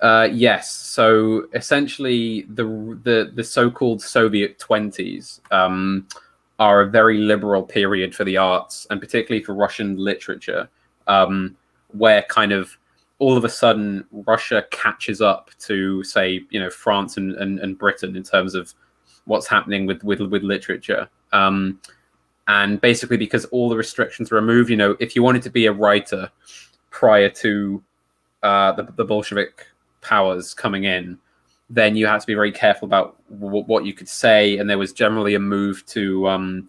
Yes. So essentially, the so-called Soviet 20s are a very liberal period for the arts, and particularly for Russian literature, where kind of all of a sudden Russia catches up to, say, you know, France and Britain in terms of what's happening with literature. And basically, because all the restrictions are removed, you know, if you wanted to be a writer prior to the Bolshevik powers coming in, then you had to be very careful about what you could say, and there was generally a move to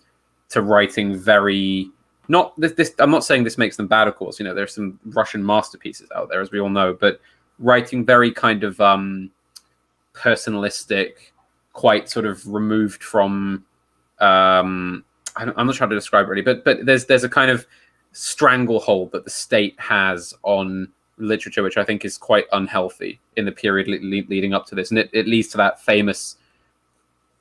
writing very not this. I'm not saying this makes them bad, of course. You know, there's some Russian masterpieces out there, as we all know, but writing very kind of personalistic, quite sort of removed from. I'm not trying to describe it really, but there's a kind of stranglehold that the state has on literature, which I think is quite unhealthy in the period leading up to this, and it leads to that famous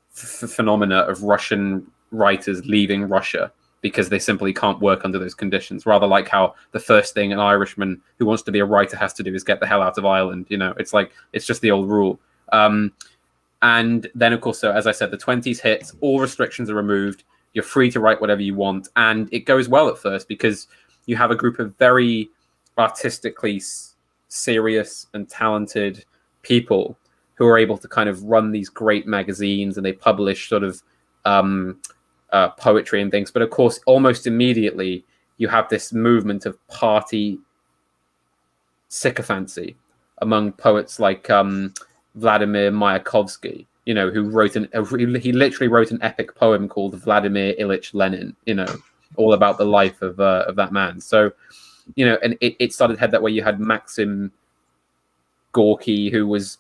phenomena of Russian writers leaving Russia because they simply can't work under those conditions. Rather like how the first thing an Irishman who wants to be a writer has to do is get the hell out of Ireland. You know, it's like it's just the old rule. And then, of course, so as I said, the 20s hits, all restrictions are removed. You're free to write whatever you want, and it goes well at first because you have a group of very artistically serious and talented people who are able to kind of run these great magazines, and they publish sort of poetry and things. But of course, almost immediately, you have this movement of party sycophancy among poets like Vladimir Mayakovsky, who wrote he literally wrote an epic poem called Vladimir Ilyich Lenin, all about the life of that man. So, you know, and it started to head that way. You had Maxim Gorky, who was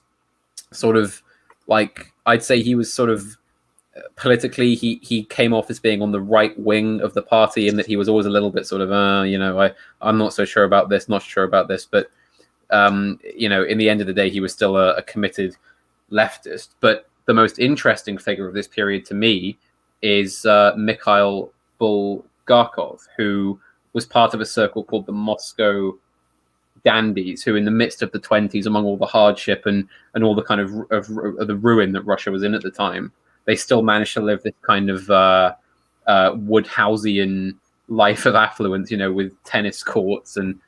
sort of like, I'd say he was sort of politically, he came off as being on the right wing of the party, in that he was always a little bit sort of, you know, I'm not so sure about this, not sure about this. But, you know, in the end of the day, he was still a committed leftist. But the most interesting figure of this period to me is Mikhail Bulgakov, who was part of a circle called the Moscow dandies, who in the midst of the 20s, among all the hardship and all the kind of the ruin that Russia was in at the time, they still managed to live this kind of Woodhouseian life of affluence, you know, with tennis courts and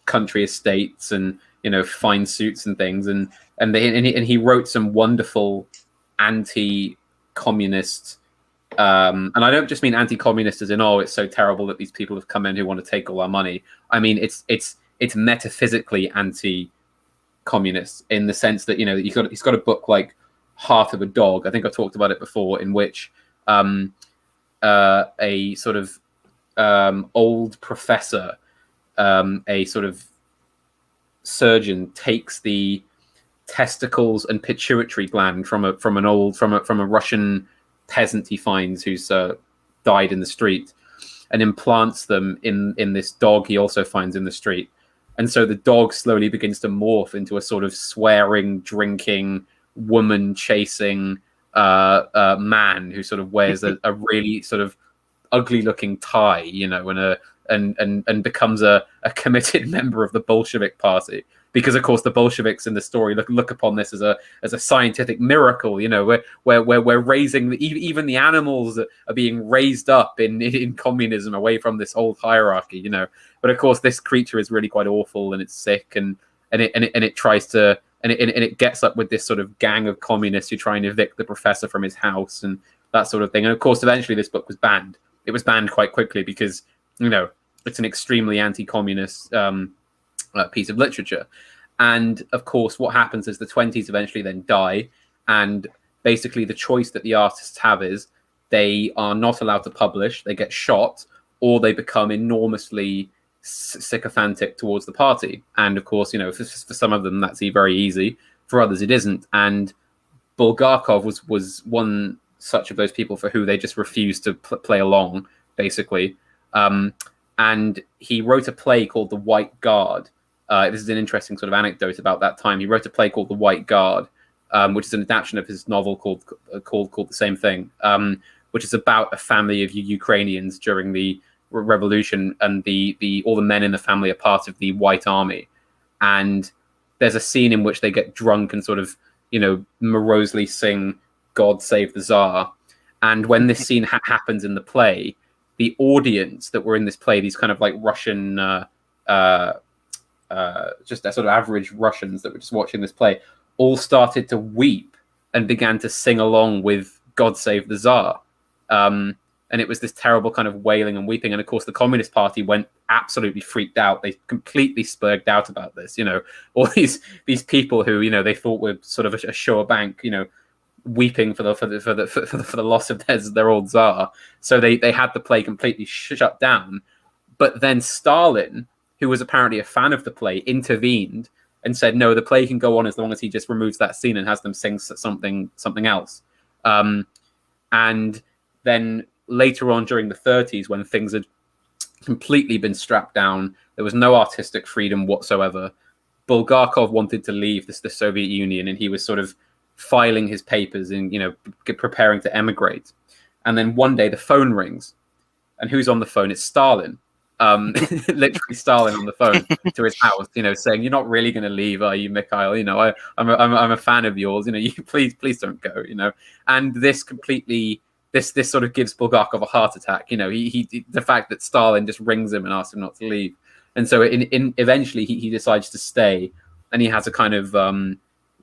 country estates and, you know, fine suits and things. And he wrote some wonderful anti-communist, and I don't just mean anti-communist as in, oh, it's so terrible that these people have come in who want to take all our money. I mean, it's metaphysically anti-communist in the sense that, you know, he's got a book like Heart of a Dog. I think I talked about it before, in which a sort of old professor, a sort of surgeon, takes the testicles and pituitary gland from a Russian peasant he finds, who's died in the street, and implants them in this dog he also finds in the street. And so the dog slowly begins to morph into a sort of swearing, drinking, woman chasing man who sort of wears a really sort of ugly looking tie, you know, and becomes a committed member of the Bolshevik party. Because of course the Bolsheviks in the story look upon this as a scientific miracle, you know, where we're raising even the animals that are being raised up in communism away from this old hierarchy, you know. But of course this creature is really quite awful, and it's sick, and it tries to and it gets up with this sort of gang of communists who try and evict the professor from his house and that sort of thing. And of course eventually this book was banned. It was banned quite quickly because, you know, it's an extremely anti-communist piece of literature. And of course what happens is the 20s eventually then die, and basically the choice that the artists have is they are not allowed to publish, they get shot, or they become enormously sycophantic towards the party. And of course, you know, for some of them that's very easy, for others it isn't. And Bulgakov was one such of those people for who they just refused to play along, basically. And he wrote a play called The White Guard. This is an interesting sort of anecdote about that time. He wrote a play called The White Guard, which is an adaptation of his novel called the same thing, which is about a family of Ukrainians during the revolution, and all the men in the family are part of the White Army. And there's a scene in which they get drunk and sort of, you know, morosely sing God Save the Tsar. And when this scene happens in the play, the audience that were in this play, these kind of like Russian, just sort of average Russians that were just watching this play, all started to weep and began to sing along with God Save the Tsar. And it was this terrible kind of wailing and weeping. And of course, the Communist Party went absolutely freaked out. They completely spurged out about this. You know, all these people who, you know, they thought were sort of a sure bank, you know, weeping for the loss of their old Tsar. So they had the play completely shut down. But then Stalin, who was apparently a fan of the play, intervened and said, no, the play can go on as long as he just removes that scene and has them sing something else. And then later on during the 30s, when things had completely been strapped down, there was no artistic freedom whatsoever. Bulgakov wanted to leave the Soviet Union, and he was sort of filing his papers and, you know, preparing to emigrate. And then one day the phone rings, and who's on the phone? It's Stalin. Literally Stalin on the phone to his house, you know, saying, "You're not really going to leave, are you, Mikhail? You know, I'm a fan of yours. You know, you please don't go. You know." And this completely, this sort of gives Bulgakov a heart attack. You know, he the fact that Stalin just rings him and asks him not to leave, and so eventually he decides to stay, and he has a kind of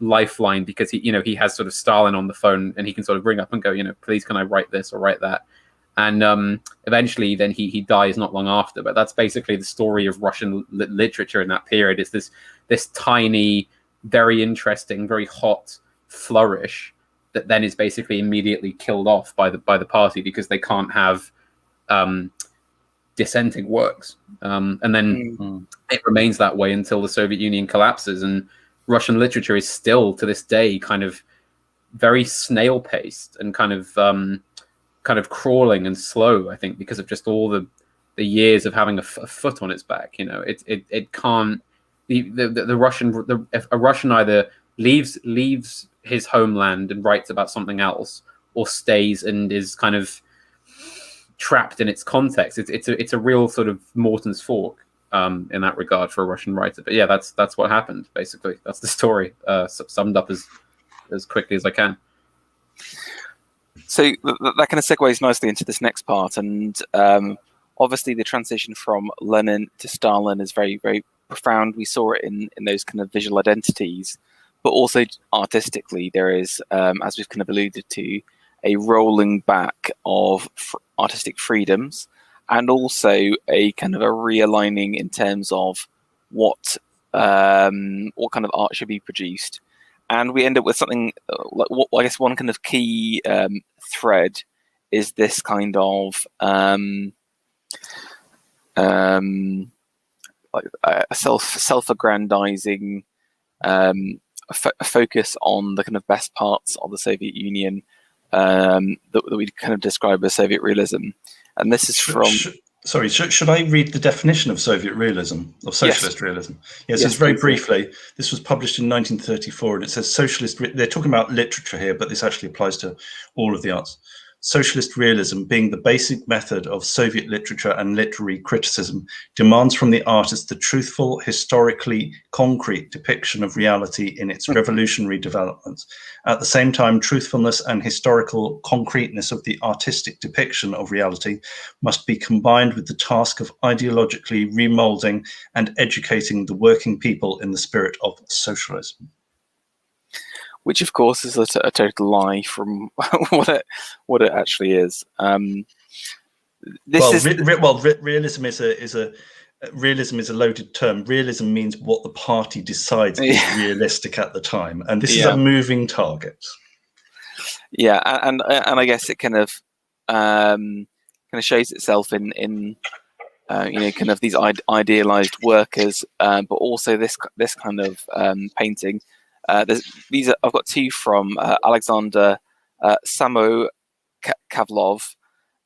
lifeline because he has sort of Stalin on the phone, and he can sort of ring up and go, you know, please can I write this or write that. And eventually then he dies not long after. But that's basically the story of Russian literature in that period. It's this tiny, very interesting, very hot flourish that then is basically immediately killed off by the party, because they can't have dissenting works. And then it remains that way until the Soviet Union collapses, and Russian literature is still to this day kind of very snail-paced and kind of crawling and slow, I think, because of just all the years of having a foot on its back. It can't. The Russian, if a Russian either leaves his homeland and writes about something else, or stays and is kind of trapped in its context. It's a real sort of Morton's fork in that regard for a Russian writer. But yeah, that's what happened basically. That's the story summed up as quickly as I can. So that kind of segues nicely into this next part, and obviously the transition from Lenin to Stalin is very, very profound. We saw it in those kind of visual identities, but also artistically there is, as we've kind of alluded to, a rolling back of artistic freedoms, and also a kind of a realigning in terms of what kind of art should be produced. And we end up with something like what I guess one kind of key thread is this kind of like a self-aggrandizing focus on the kind of best parts of the Soviet Union that we kind of describe as Soviet realism. And this is from... Should I read the definition of Soviet realism, of socialist realism? Yes, it's very briefly. This was published in 1934, and it says socialist... They're talking about literature here, but this actually applies to all of the arts. Socialist realism, being the basic method of Soviet literature and literary criticism, demands from the artist the truthful, historically concrete depiction of reality in its revolutionary developments. At the same time, truthfulness and historical concreteness of the artistic depiction of reality must be combined with the task of ideologically remolding and educating the working people in the spirit of socialism. Which, of course, is a total lie from what it actually is. Realism is a loaded term. Realism means what the party decides is realistic at the time, and this is a moving target. Yeah, and I guess it kind of shows itself in kind of these idealized workers, but also this kind of painting. I've got two from Alexander Samoyavlov,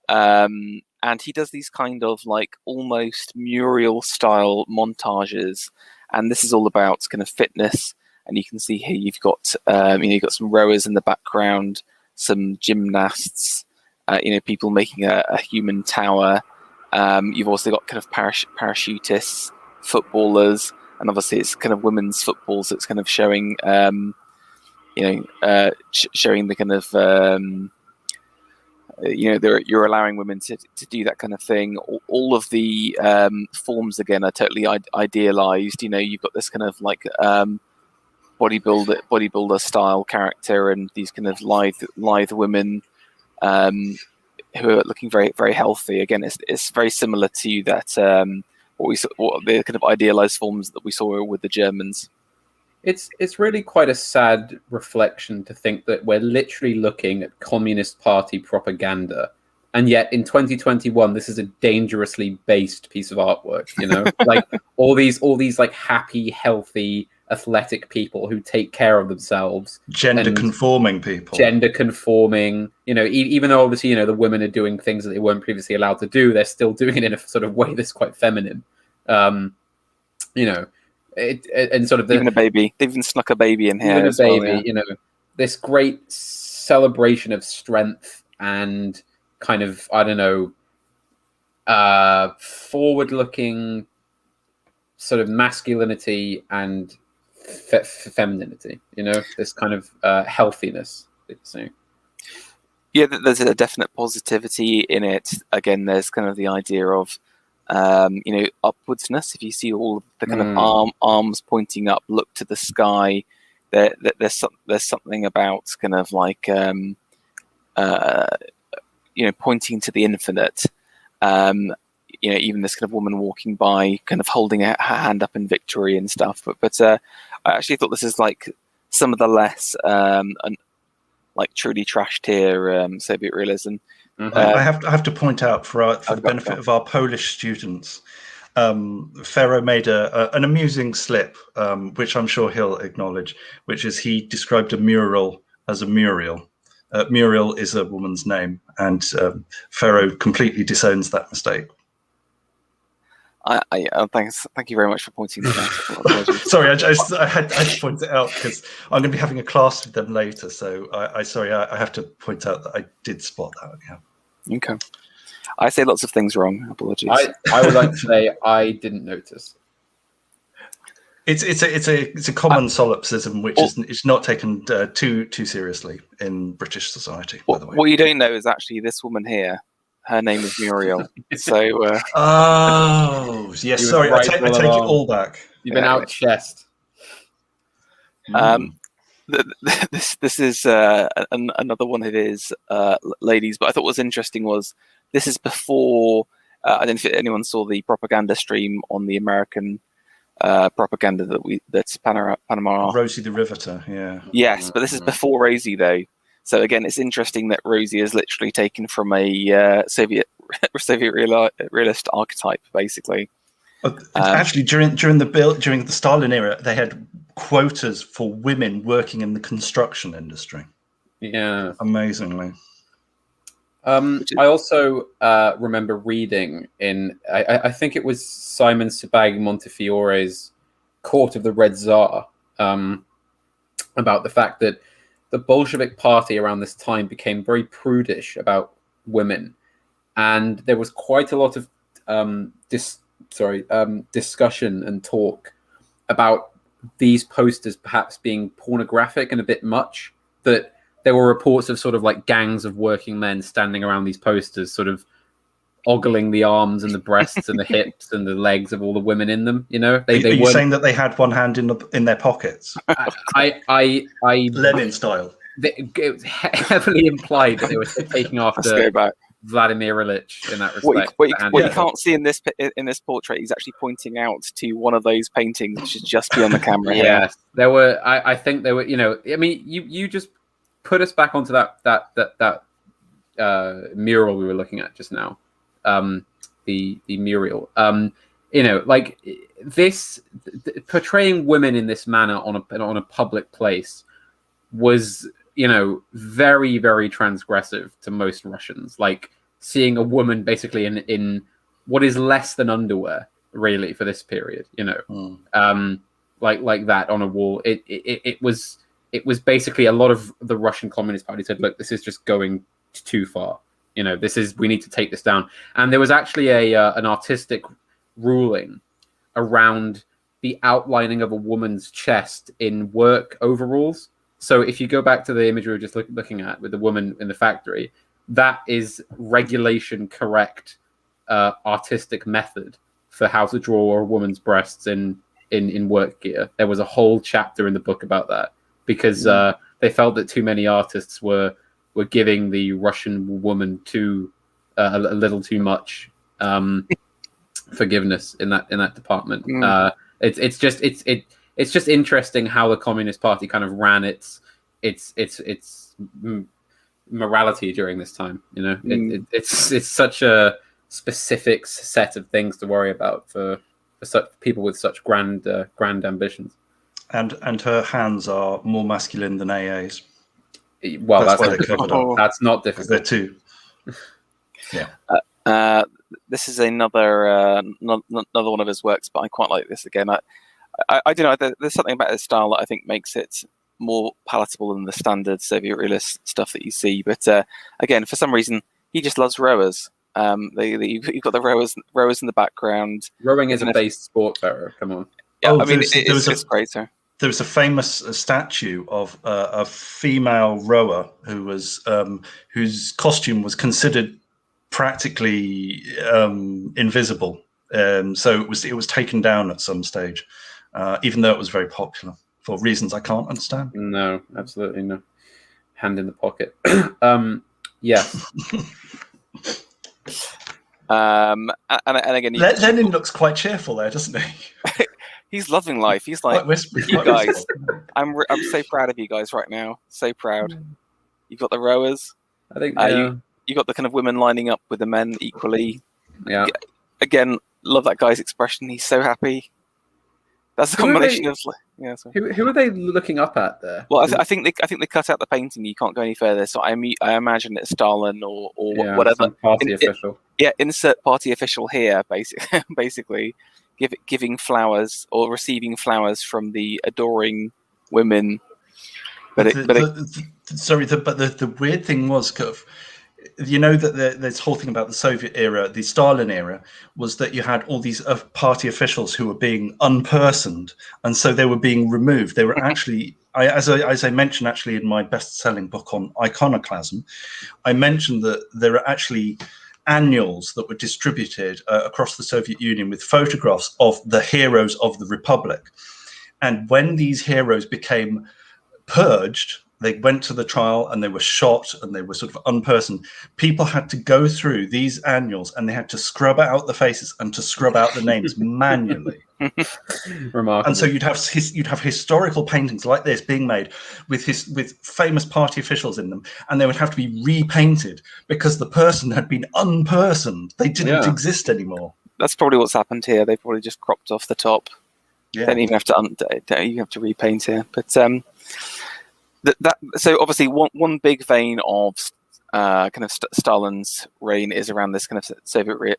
and he does these kind of like almost mural style montages, and this is all about kind of fitness. And you can see here you've got you've got some rowers in the background, some gymnasts, people making a human tower. You've also got kind of parachutists, footballers. And obviously, it's kind of women's football, so it's kind of showing, showing the kind of, you're allowing women to do that kind of thing. All of the forms again are totally idealized. You've got this kind of like bodybuilder style character, and these kind of lithe women who are looking very, very healthy. Again, it's very similar to that. What the kind of idealized forms that we saw with the Germans. It's really quite a sad reflection to think that we're literally looking at Communist Party propaganda, and yet in 2021 this is a dangerously based piece of artwork. Like all these like happy, healthy, athletic people who take care of themselves, gender conforming people, even though obviously the women are doing things that they weren't previously allowed to do, they're still doing it in a sort of way that's quite feminine. And sort of even a baby, they've even snuck a baby in here, even a baby. This great celebration of strength and kind of, I don't know, forward-looking sort of masculinity and femininity, this kind of healthiness. Yeah, there's a definite positivity in it. Again, there's kind of the idea of upwardsness. If you see all of the kind of arms pointing up, look to the sky, there's something about kind of like pointing to the infinite. Even this kind of woman walking by, kind of holding her hand up in victory and stuff. But I actually thought this is like some of the less like truly trashed here Soviet realism. I have to point out for the benefit of our Polish students, Ferro made an amusing slip, which I'm sure he'll acknowledge, which is he described a mural as a Muriel. Muriel is a woman's name, and Ferro completely disowns that mistake. Thank you very much for pointing that out. Sorry, I had to point it out because I'm going to be having a class with them later. So I have to point out that I did spot that. Yeah. Okay. I say lots of things wrong. Apologies. I would like to say I didn't notice. It's a common solipsism, which is not taken too seriously in British society. By the way, what you don't know is actually this woman here. Her name is Muriel. So. Oh yes, sorry. I take it all back. You've been out chest. This is another one of his ladies, but I thought what was interesting was this is before. I don't know if anyone saw the propaganda stream on the American propaganda that's Panama. Rosie the Riveter, yeah. Yes, but this is before Rosie though. So again, it's interesting that Rosie is literally taken from a Soviet realist archetype, basically. Actually, during the Stalin era, they had quotas for women working in the construction industry. Yeah, amazingly. I also remember reading in I think it was Simon Sebag Montefiore's Court of the Red Tsar about the fact that the Bolshevik Party around this time became very prudish about women, and there was quite a lot of discussion and talk about these posters perhaps being pornographic and a bit much. That there were reports of sort of like gangs of working men standing around these posters, sort of ogling the arms and the breasts and the hips and the legs of all the women in them. You know, are you saying that they had one hand in their pockets? I Lenin style. It was heavily implied that they were taking after Vladimir Ilyich in that respect. What you can't see in this portrait, he's actually pointing out to one of those paintings, which is just beyond the camera. Yes, there were. I think there were. You know, I mean, you just put us back onto that mural we were looking at just now. The mural. You know, like this portraying women in this manner on a public place was, you know, very, very transgressive to most Russians. Like seeing a woman basically in what is less than underwear, really, for this period. You know, like that on a wall. It was basically a lot of the Russian Communist Party said, look, this is just going too far. You know, we need to take this down. And there was actually an artistic ruling around the outlining of a woman's chest in work overalls. So if you go back to the image we were just looking at with the woman in the factory, that is regulation correct artistic method for how to draw a woman's breasts in work gear. There was a whole chapter in the book about that because they felt that too many artists were giving the Russian woman a little too much forgiveness in that department. It's just interesting how the Communist Party kind of ran its morality during this time. You know, it's such a specific set of things to worry about for such people with such grand ambitions. And her hands are more masculine than AA's. Well, that's not difficult. They're two. Yeah. This is another one of his works, but I quite like this again. I don't know. There's something about his style that I think makes it more palatable than the standard Soviet realist stuff that you see. But again, for some reason, he just loves rowers. You've got the rowers in the background. Rowing is a base sport, Farrow. Come on. Yeah, I mean, it's great. So. There was a famous statue of a female rower who was whose costume was considered practically invisible. So it was taken down at some stage, even though it was very popular for reasons I can't understand. No, absolutely no. Hand in the pocket. Yes. And again, Lenin looks quite cheerful there, doesn't he? He's loving life. He's like, you guys, I'm so proud of you guys right now. So proud. You've got the rowers. I think you got the kind of women lining up with the men equally. Yeah. Again, love that guy's expression. He's so happy. That's a combination of yeah. Who are they looking up at there? Well, I think they cut out the painting. You can't go any further. So I imagine it's Stalin or whatever some party official. Insert party official here, basically, giving flowers or receiving flowers from the adoring women. But the weird thing was, you know, that this whole thing about the Soviet era, the Stalin era, was that you had all these party officials who were being unpersoned, and so they were being removed. They were actually, as I mentioned, actually in my best-selling book on iconoclasm, I mentioned that there are actually annuals that were distributed across the Soviet Union with photographs of the heroes of the Republic, and when these heroes became purged, they went to the trial and they were shot and they were sort of unpersoned. People had to go through these annuals and they had to scrub out the faces and to scrub out the names manually. Remarkable. And so you'd have historical paintings like this being made with famous party officials in them, and they would have to be repainted because the person had been unpersoned. They didn't exist anymore. That's probably what's happened here. They probably just cropped off the top. Yeah. Don't even have to repaint here. But so obviously one big vein of kind of Stalin's reign is around this kind of Soviet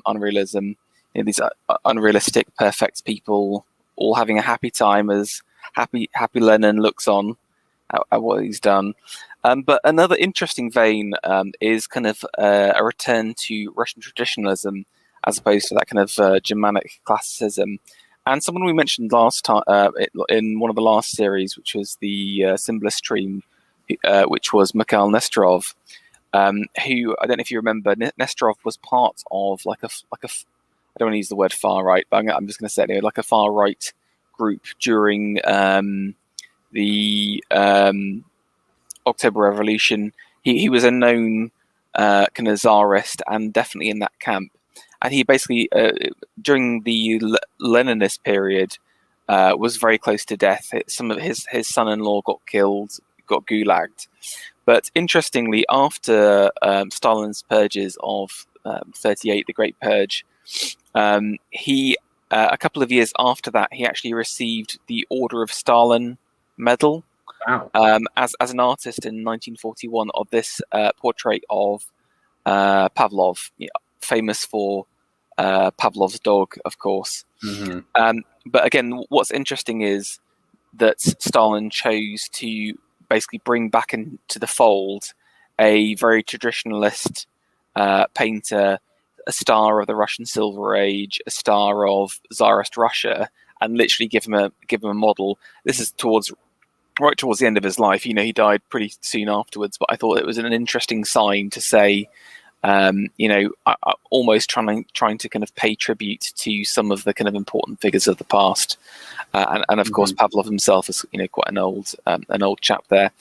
unrealism. You know, these unrealistic, perfect people all having a happy time as happy Lenin looks on at what he's done. But another interesting vein is kind of a return to Russian traditionalism as opposed to that kind of Germanic classicism. And someone we mentioned last time in one of the last series, which was the Symbolist stream, which was Mikhail Nesterov, who, I don't know if you remember, Nesterov was part of like a I don't want to use the word far right, but I'm just going to say it anyway, like a far right group during the October Revolution. He was a known kind of Tsarist and definitely in that camp. And he basically, during the Leninist period, was very close to death. Some of his son-in-law got killed, got gulagged. But interestingly, after Stalin's purges of 38, the Great Purge, he a couple of years after that, he actually received the Order of Stalin medal. Wow. As an artist in 1941 of this portrait of Pavlov, famous for Pavlov's dog, of course. Mm-hmm. But again, what's interesting is that Stalin chose to basically bring back into the fold a very traditionalist painter, a star of the Russian Silver Age, a star of Tsarist Russia, and literally give him a model. This is right towards the end of his life. You know, he died pretty soon afterwards, but I thought it was an interesting sign to say, almost trying to kind of pay tribute to some of the kind of important figures of the past, and of course Pavlov himself is quite an old chap there.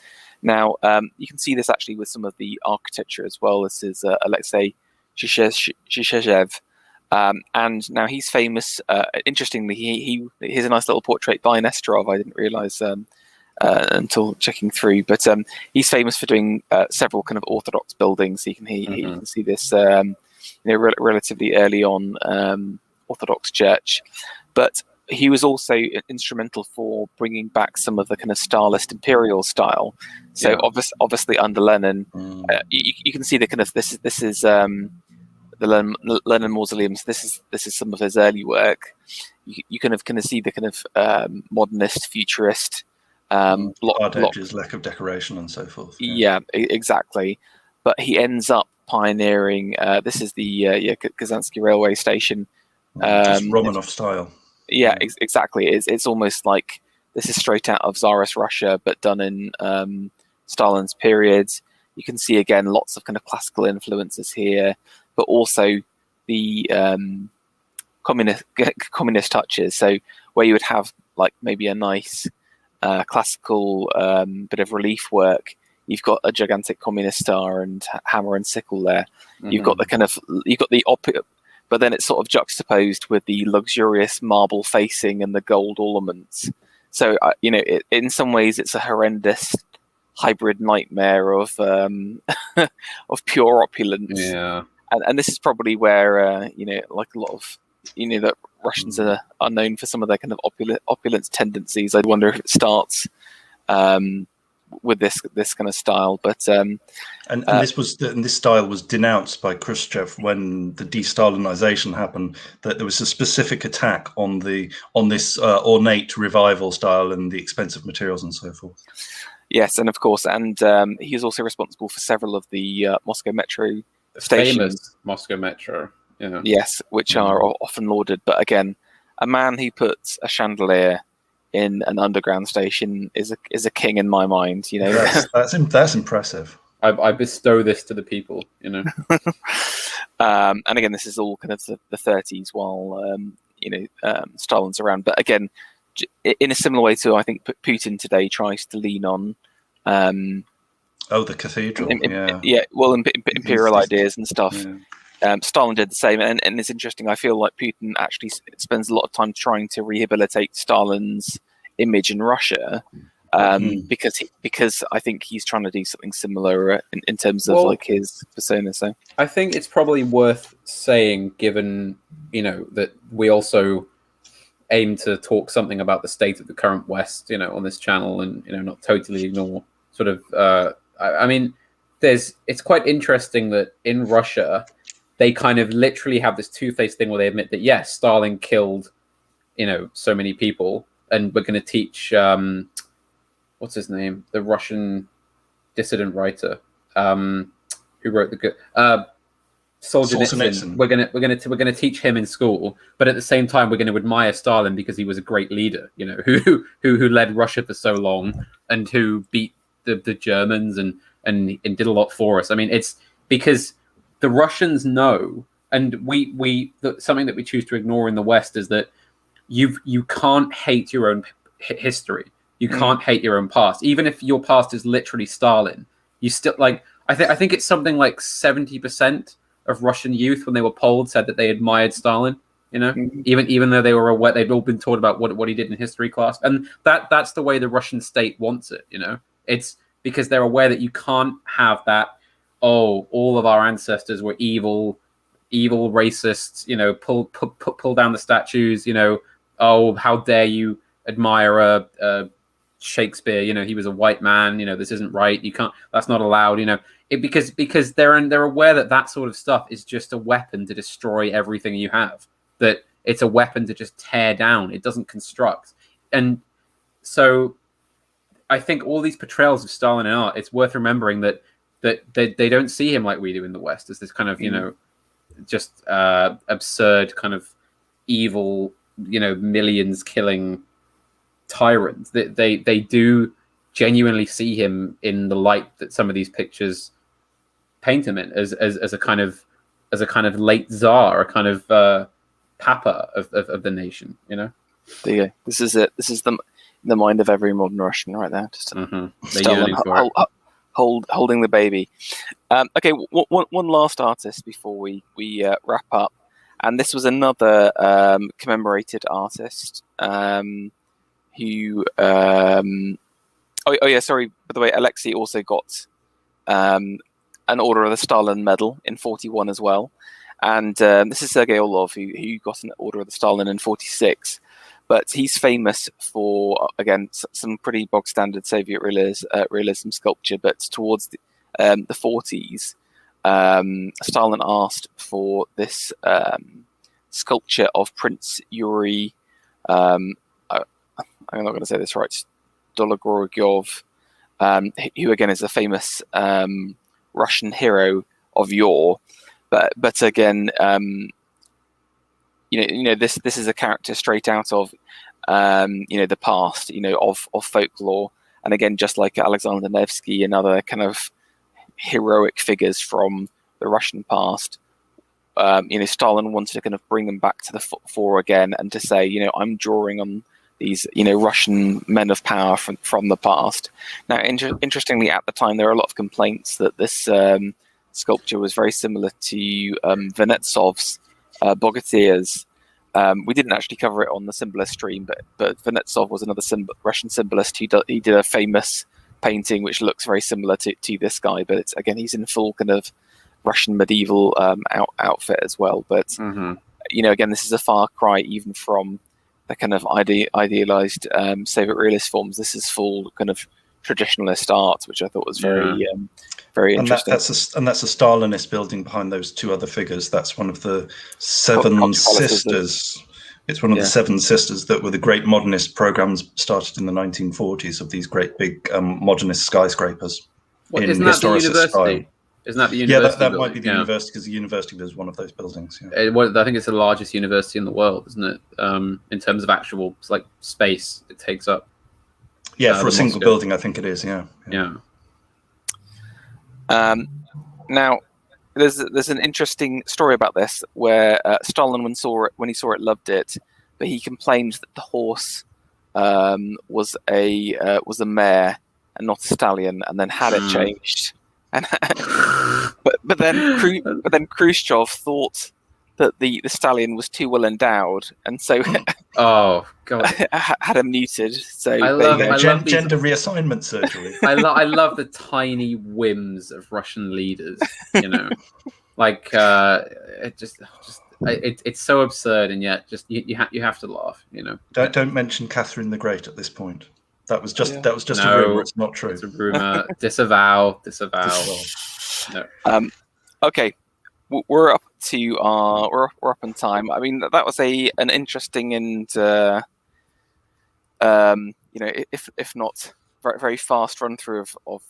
Now you can see this actually with some of the architecture as well. This is Alexei Shishev, and now he's famous. Interestingly, here's a nice little portrait by Nesterov. I didn't realize until checking through, but he's famous for doing several kind of Orthodox buildings. So you can see this relatively early on Orthodox church, but he was also instrumental for bringing back some of the kind of Stalist imperial style. So obviously under Lenin, you can see the kind of this is the Lenin mausoleums. This is some of his early work. You kind of see the kind of modernist, futurist. Hard edges, lack of decoration, and so forth. Yeah, exactly. But he ends up pioneering. This is the Kazansky railway station. Just Romanov style. Yeah, exactly. It's almost like this is straight out of Tsarist Russia, but done in Stalin's period. You can see again lots of kind of classical influences here, but also the communist touches. So where you would have like maybe a nice classical bit of relief work, you've got a gigantic communist star and hammer and sickle there. You've got the opposite, but then it's sort of juxtaposed with the luxurious marble facing and the gold ornaments. So in some ways it's a horrendous hybrid nightmare of of pure opulence. Yeah. And this is probably where like a lot of that Russians are known for some of their kind of opulence tendencies. I wonder if it starts with this kind of style, but and this style was denounced by Khrushchev when the de-Stalinization happened. That there was a specific attack on this ornate revival style and the expensive materials and so forth. Yes, and of course, and he is also responsible for several of the Moscow metro stations. Famous Moscow metro. Yeah. Yes, which are often lauded. But again, a man who puts a chandelier in an underground station is a king in my mind. That's impressive. I bestow this to the people. And again, this is all kind of the 30s while Stalin's around. But again, in a similar way to I think Putin today tries to lean on. The cathedral. Well, imperial ideas and stuff. Yeah. Stalin did the same, and it's interesting. I feel like Putin actually spends a lot of time trying to rehabilitate Stalin's image in Russia, because I think he's trying to do something similar in terms of like his persona. So I think it's probably worth saying, given that we also aim to talk something about the state of the current West, on this channel, and not totally ignore sort of. I mean, it's quite interesting that in Russia, they kind of literally have this two-faced thing where they admit that yes, Stalin killed, so many people, and we're going to teach what's his name, the Russian dissident writer who wrote the good Solzhenitsyn. We're gonna teach him in school, but at the same time, we're going to admire Stalin because he was a great leader, who led Russia for so long and who beat the Germans and did a lot for us. I mean, it's because the Russians know, and something that we choose to ignore in the West is that you can't hate your own history. You can't hate your own past, even if your past is literally Stalin. You still I think it's something like 70% of Russian youth, when they were polled, said that they admired Stalin. Even though they were aware, they'd all been taught about what he did in history class, and that's the way the Russian state wants it. It's because they're aware that you can't have that. Oh, all of our ancestors were evil racists. Pull down the statues. Oh, how dare you admire Shakespeare? He was a white man. This isn't right. You can't. That's not allowed. Because they're aware that sort of stuff is just a weapon to destroy everything you have. That it's a weapon to just tear down. It doesn't construct. And so I think all these portrayals of Stalin in art, it's worth remembering that they don't see him like we do in the West as this kind of just absurd kind of evil, millions killing tyrant. They do genuinely see him in the light that some of these pictures paint him in, as a kind of late czar, a kind of papa of the nation. There you go. This is it. This is the mind of every modern Russian right there. Just holding the baby. Okay, one last artist before we wrap up, and this was another commemorated artist who. Sorry. By the way, Alexei also got an Order of the Stalin Medal in 1941 as well, and this is Sergei Orlov who got an Order of the Stalin in 1946. But he's famous for, again, some pretty bog standard Soviet realism sculpture. But towards the 40s, Stalin asked for this sculpture of Prince Yuri. I'm not going to say this right. Dologorov, who again is a famous Russian hero of yore. But again. This is a character straight out of the past, of folklore, and again, just like Alexander Nevsky and other kind of heroic figures from the Russian past, Stalin wanted to kind of bring them back to the fore again, and to say, I'm drawing on these, Russian men of power from the past. Now, interestingly, at the time, there are a lot of complaints that this sculpture was very similar to Venetsov's Bogatyrs. We didn't actually cover it on the Symbolist stream, but Venetsov was another Russian symbolist. He did a famous painting, which looks very similar to this guy, but it's, again, he's in full kind of Russian medieval outfit as well. But again, this is a far cry even from the kind of idealized Soviet realist forms. This is full kind of traditionalist art, which I thought was very interesting. And that's a Stalinist building behind those two other figures. That's one of the seven sisters. It's one of the seven sisters that were the great modernist programs started in the 1940s of these great big modernist skyscrapers. Isn't that the university? Style. Isn't that the university? Yeah, that might be the university, because the university was one of those buildings. Yeah. I think it's the largest university in the world, isn't it? In terms of actual space it takes up. Yeah, for a single building, I think it is. Yeah. Now, there's an interesting story about this where Stalin, when he saw it, loved it, but he complained that the horse was a mare and not a stallion, and then had it changed. And but then Khrushchev thought that the stallion was too well endowed, and so had him neutered. So I love gender reassignment surgery. I love the tiny whims of Russian leaders. It's so absurd, and yet just you have to laugh. Don't mention Catherine the Great at this point. That was just a rumor. It's not true. It's a rumor. Disavow. No. Okay, we're up on time. I mean, that was an interesting and if not very, very fast run through of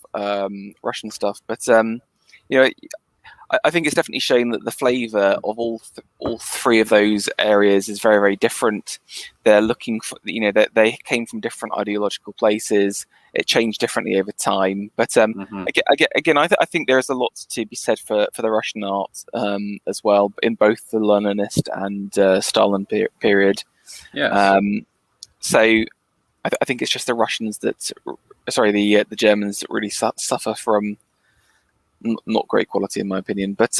Russian stuff, but I think it's definitely shown that the flavour of all three of those areas is very, very different. They're looking for, they came from different ideological places. It changed differently over time. But again, I think there is a lot to be said for the Russian art as well, in both the Leninist and Stalin period. Yeah. So I think it's just the Russians the Germans that really suffer from not great quality, in my opinion. But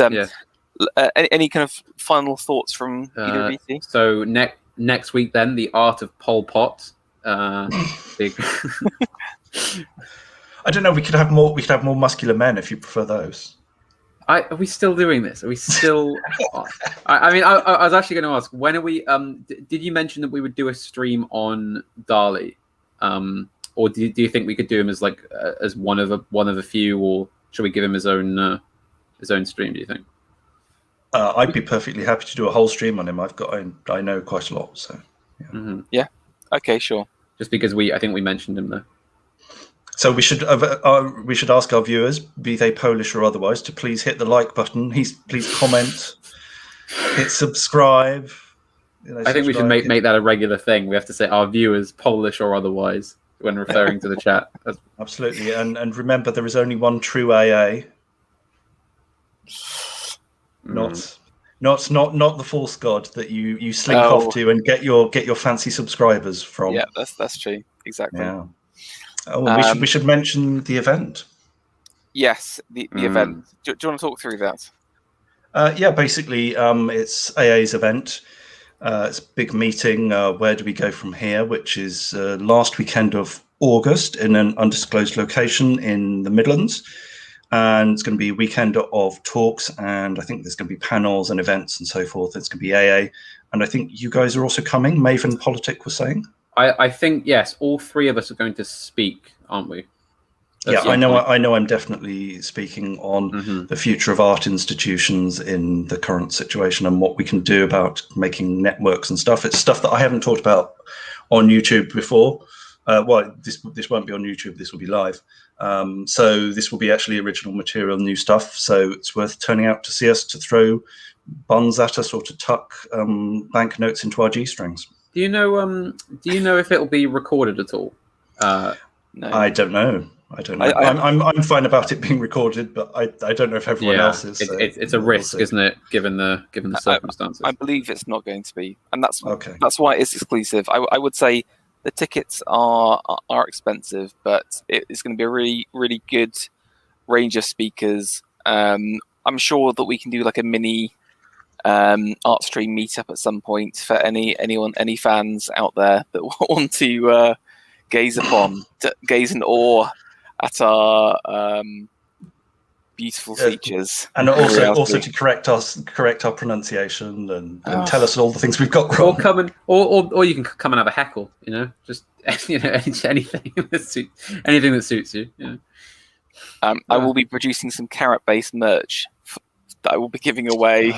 any kind of final thoughts from either of you? So next week, then, the art of Pol Pot. Big. I don't know. We could have more muscular men if you prefer those. Are we still doing this? Are we still? I was actually going to ask, when are we? Did you mention that we would do a stream on Dali, or do you think we could do him as as one of a few, or should we give him his own stream? Do you think? I'd be perfectly happy to do a whole stream on him. I know quite a lot, so yeah. Okay, sure. Just because I think we mentioned him there. So we should ask our viewers, be they Polish or otherwise, to please hit the like button. Please comment, hit subscribe. I think we should make that a regular thing. We have to say our viewers, Polish or otherwise, when referring to the chat. Absolutely, and remember, there is only one true AA. Not the false god that you slink off to and get your fancy subscribers from. Yeah, that's true. Exactly. Yeah. Oh, we should mention the event. Yes, the event. Do you want to talk through that? Basically, it's AA's event. It's a big meeting. Where do we go from here? Which is last weekend of August in an undisclosed location in the Midlands. And it's going to be a weekend of talks, and I think there's going to be panels and events and so forth. It's going to be AA. And I think you guys are also coming. Maven Politic was saying. I think, yes, all three of us are going to speak, aren't we? That's I know I'm definitely speaking on the future of art institutions in the current situation and what we can do about making networks and stuff. It's stuff that I haven't talked about on YouTube before. This won't be on YouTube. This will be live. So this will be actually original material, new stuff. So it's worth turning out to see us, to throw buns at us, or to tuck banknotes into our G-strings. Do you know if it'll be recorded at all? No. I don't know. I'm fine about it being recorded, but I don't know if everyone else is. It's a risk, isn't it, given the circumstances? I believe it's not going to be, and that's okay. That's why it's exclusive. I would say the tickets are expensive, but it's going to be a really, really good range of speakers. I'm sure that we can do like a mini art stream meetup at some point for any fans out there that want to gaze in awe at our beautiful features, and also to correct our pronunciation and tell us all the things we've got wrong. Or you can come and have a heckle. Just anything that suits you. I will be producing some carrot-based merch that I will be giving away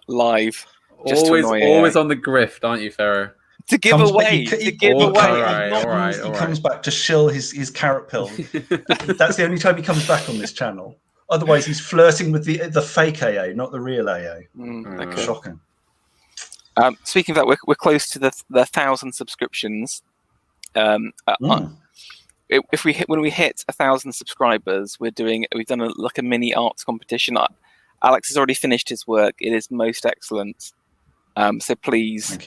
live. Always on the grift, aren't you, Pharaoh? To give away. All right. He comes back to shill his carrot pill. That's the only time he comes back on this channel. Otherwise, he's flirting with the fake AA, not the real AA. Okay. Shocking. Speaking of that, we're close to the 1,000 subscriptions. When we hit 1,000 subscribers, we've done a mini arts competition. Alex has already finished his work. It is most excellent. So please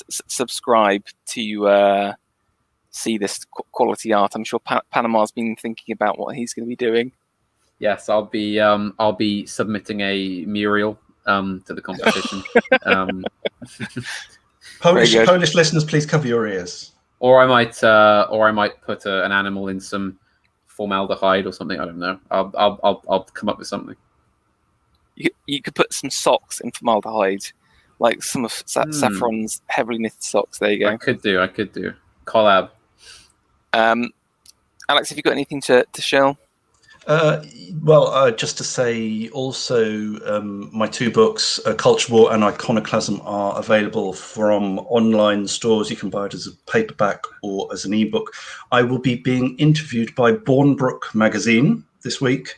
subscribe to see this quality art. I'm sure Panama's been thinking about what he's going to be doing. Yes, I'll be submitting a mural to the competition. Polish listeners, please cover your ears. Or I might put an animal in some formaldehyde or something. I don't know. I'll come up with something. You could put some socks in formaldehyde, like some of Saffron's heavily knitted socks. There you go. I could do. Collab. Alex, have you got anything to share? Just to say also, my two books, Culture War and Iconoclasm, are available from online stores. You can buy it as a paperback or as an ebook. I will be being interviewed by Bournebrook magazine this week.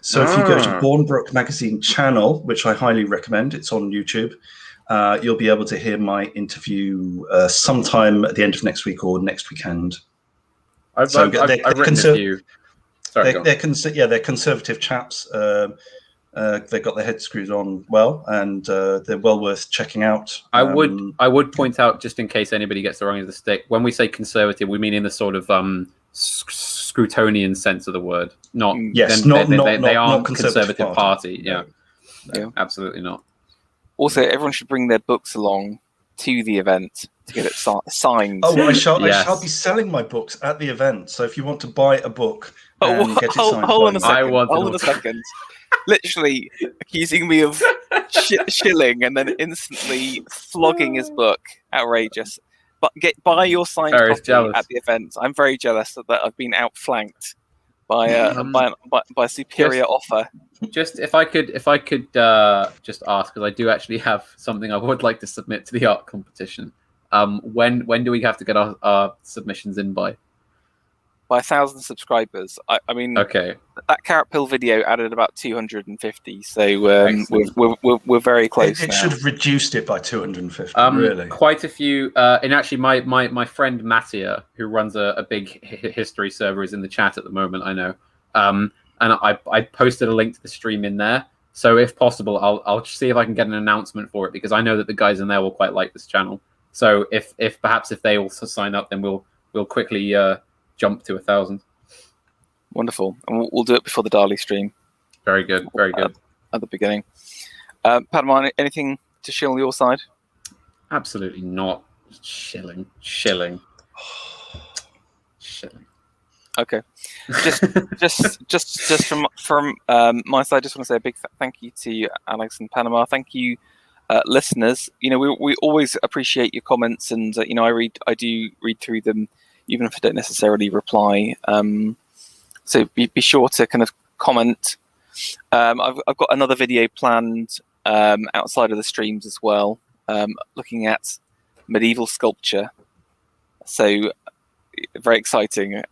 So if you go to Bournebrook magazine channel, which I highly recommend, it's on YouTube, you'll be able to hear my interview sometime at the end of next week or next weekend. I've written a few. Sorry, they're conservative chaps. They've got their head screwed on well, and they're well worth checking out. I would point out, just in case anybody gets the wrong end of the stick, when we say conservative, we mean in the sort of Scrutonian sense of the word. They aren't conservative party. Yeah, absolutely not. Also, everyone should bring their books along to the event to get it signed. Oh, I shall be selling my books at the event. So if you want to buy a book and get it signed, hold on a second. Literally accusing me of shilling and then instantly flogging his book. Outrageous. But buy your signed copy at the event. I'm very jealous that I've been outflanked by a superior offer. Just if I could just ask, because I do actually have something I would like to submit to the art competition. When do we have to get our submissions in by? By 1,000 subscribers. I mean, okay. That carrot pill video added about 250, so we're very close. It should have reduced it by 250. Really, quite a few. And actually, my friend Mattia, who runs a big history server, is in the chat at the moment. I know. And I posted a link to the stream in there. So if possible, I'll see if I can get an announcement for it, because I know that the guys in there will quite like this channel. So if they also sign up, then we'll quickly jump to 1,000. Wonderful, and we'll do it before the Dali stream. Very good. At the beginning. Padma, anything to shill on your side? Absolutely not. Shilling. Okay. Just from my side, just want to say a big thank you to Alex and Panama. Thank you, listeners. We always appreciate your comments, and I do read through them, even if I don't necessarily reply. So be sure to kind of comment. I've got another video planned outside of the streams as well, looking at medieval sculpture. So very exciting.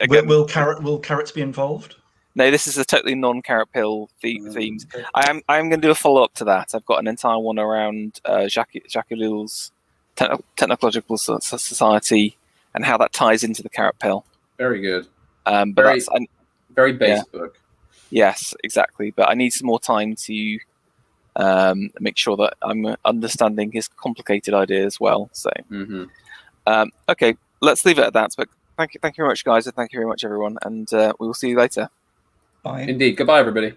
Again, will carrots be involved? No, this is a totally non-carrot pill themed. I'm going to do a follow-up to that. I've got an entire one around Jacques Ellul's Technological Society and how that ties into the carrot pill. Very good. But very base book. Yes, exactly. But I need some more time to make sure that I'm understanding his complicated idea as well. So, okay, let's leave it at that. But thank you very much, guys, and thank you very much, everyone. And we will see you later. Bye. Indeed. Goodbye, everybody.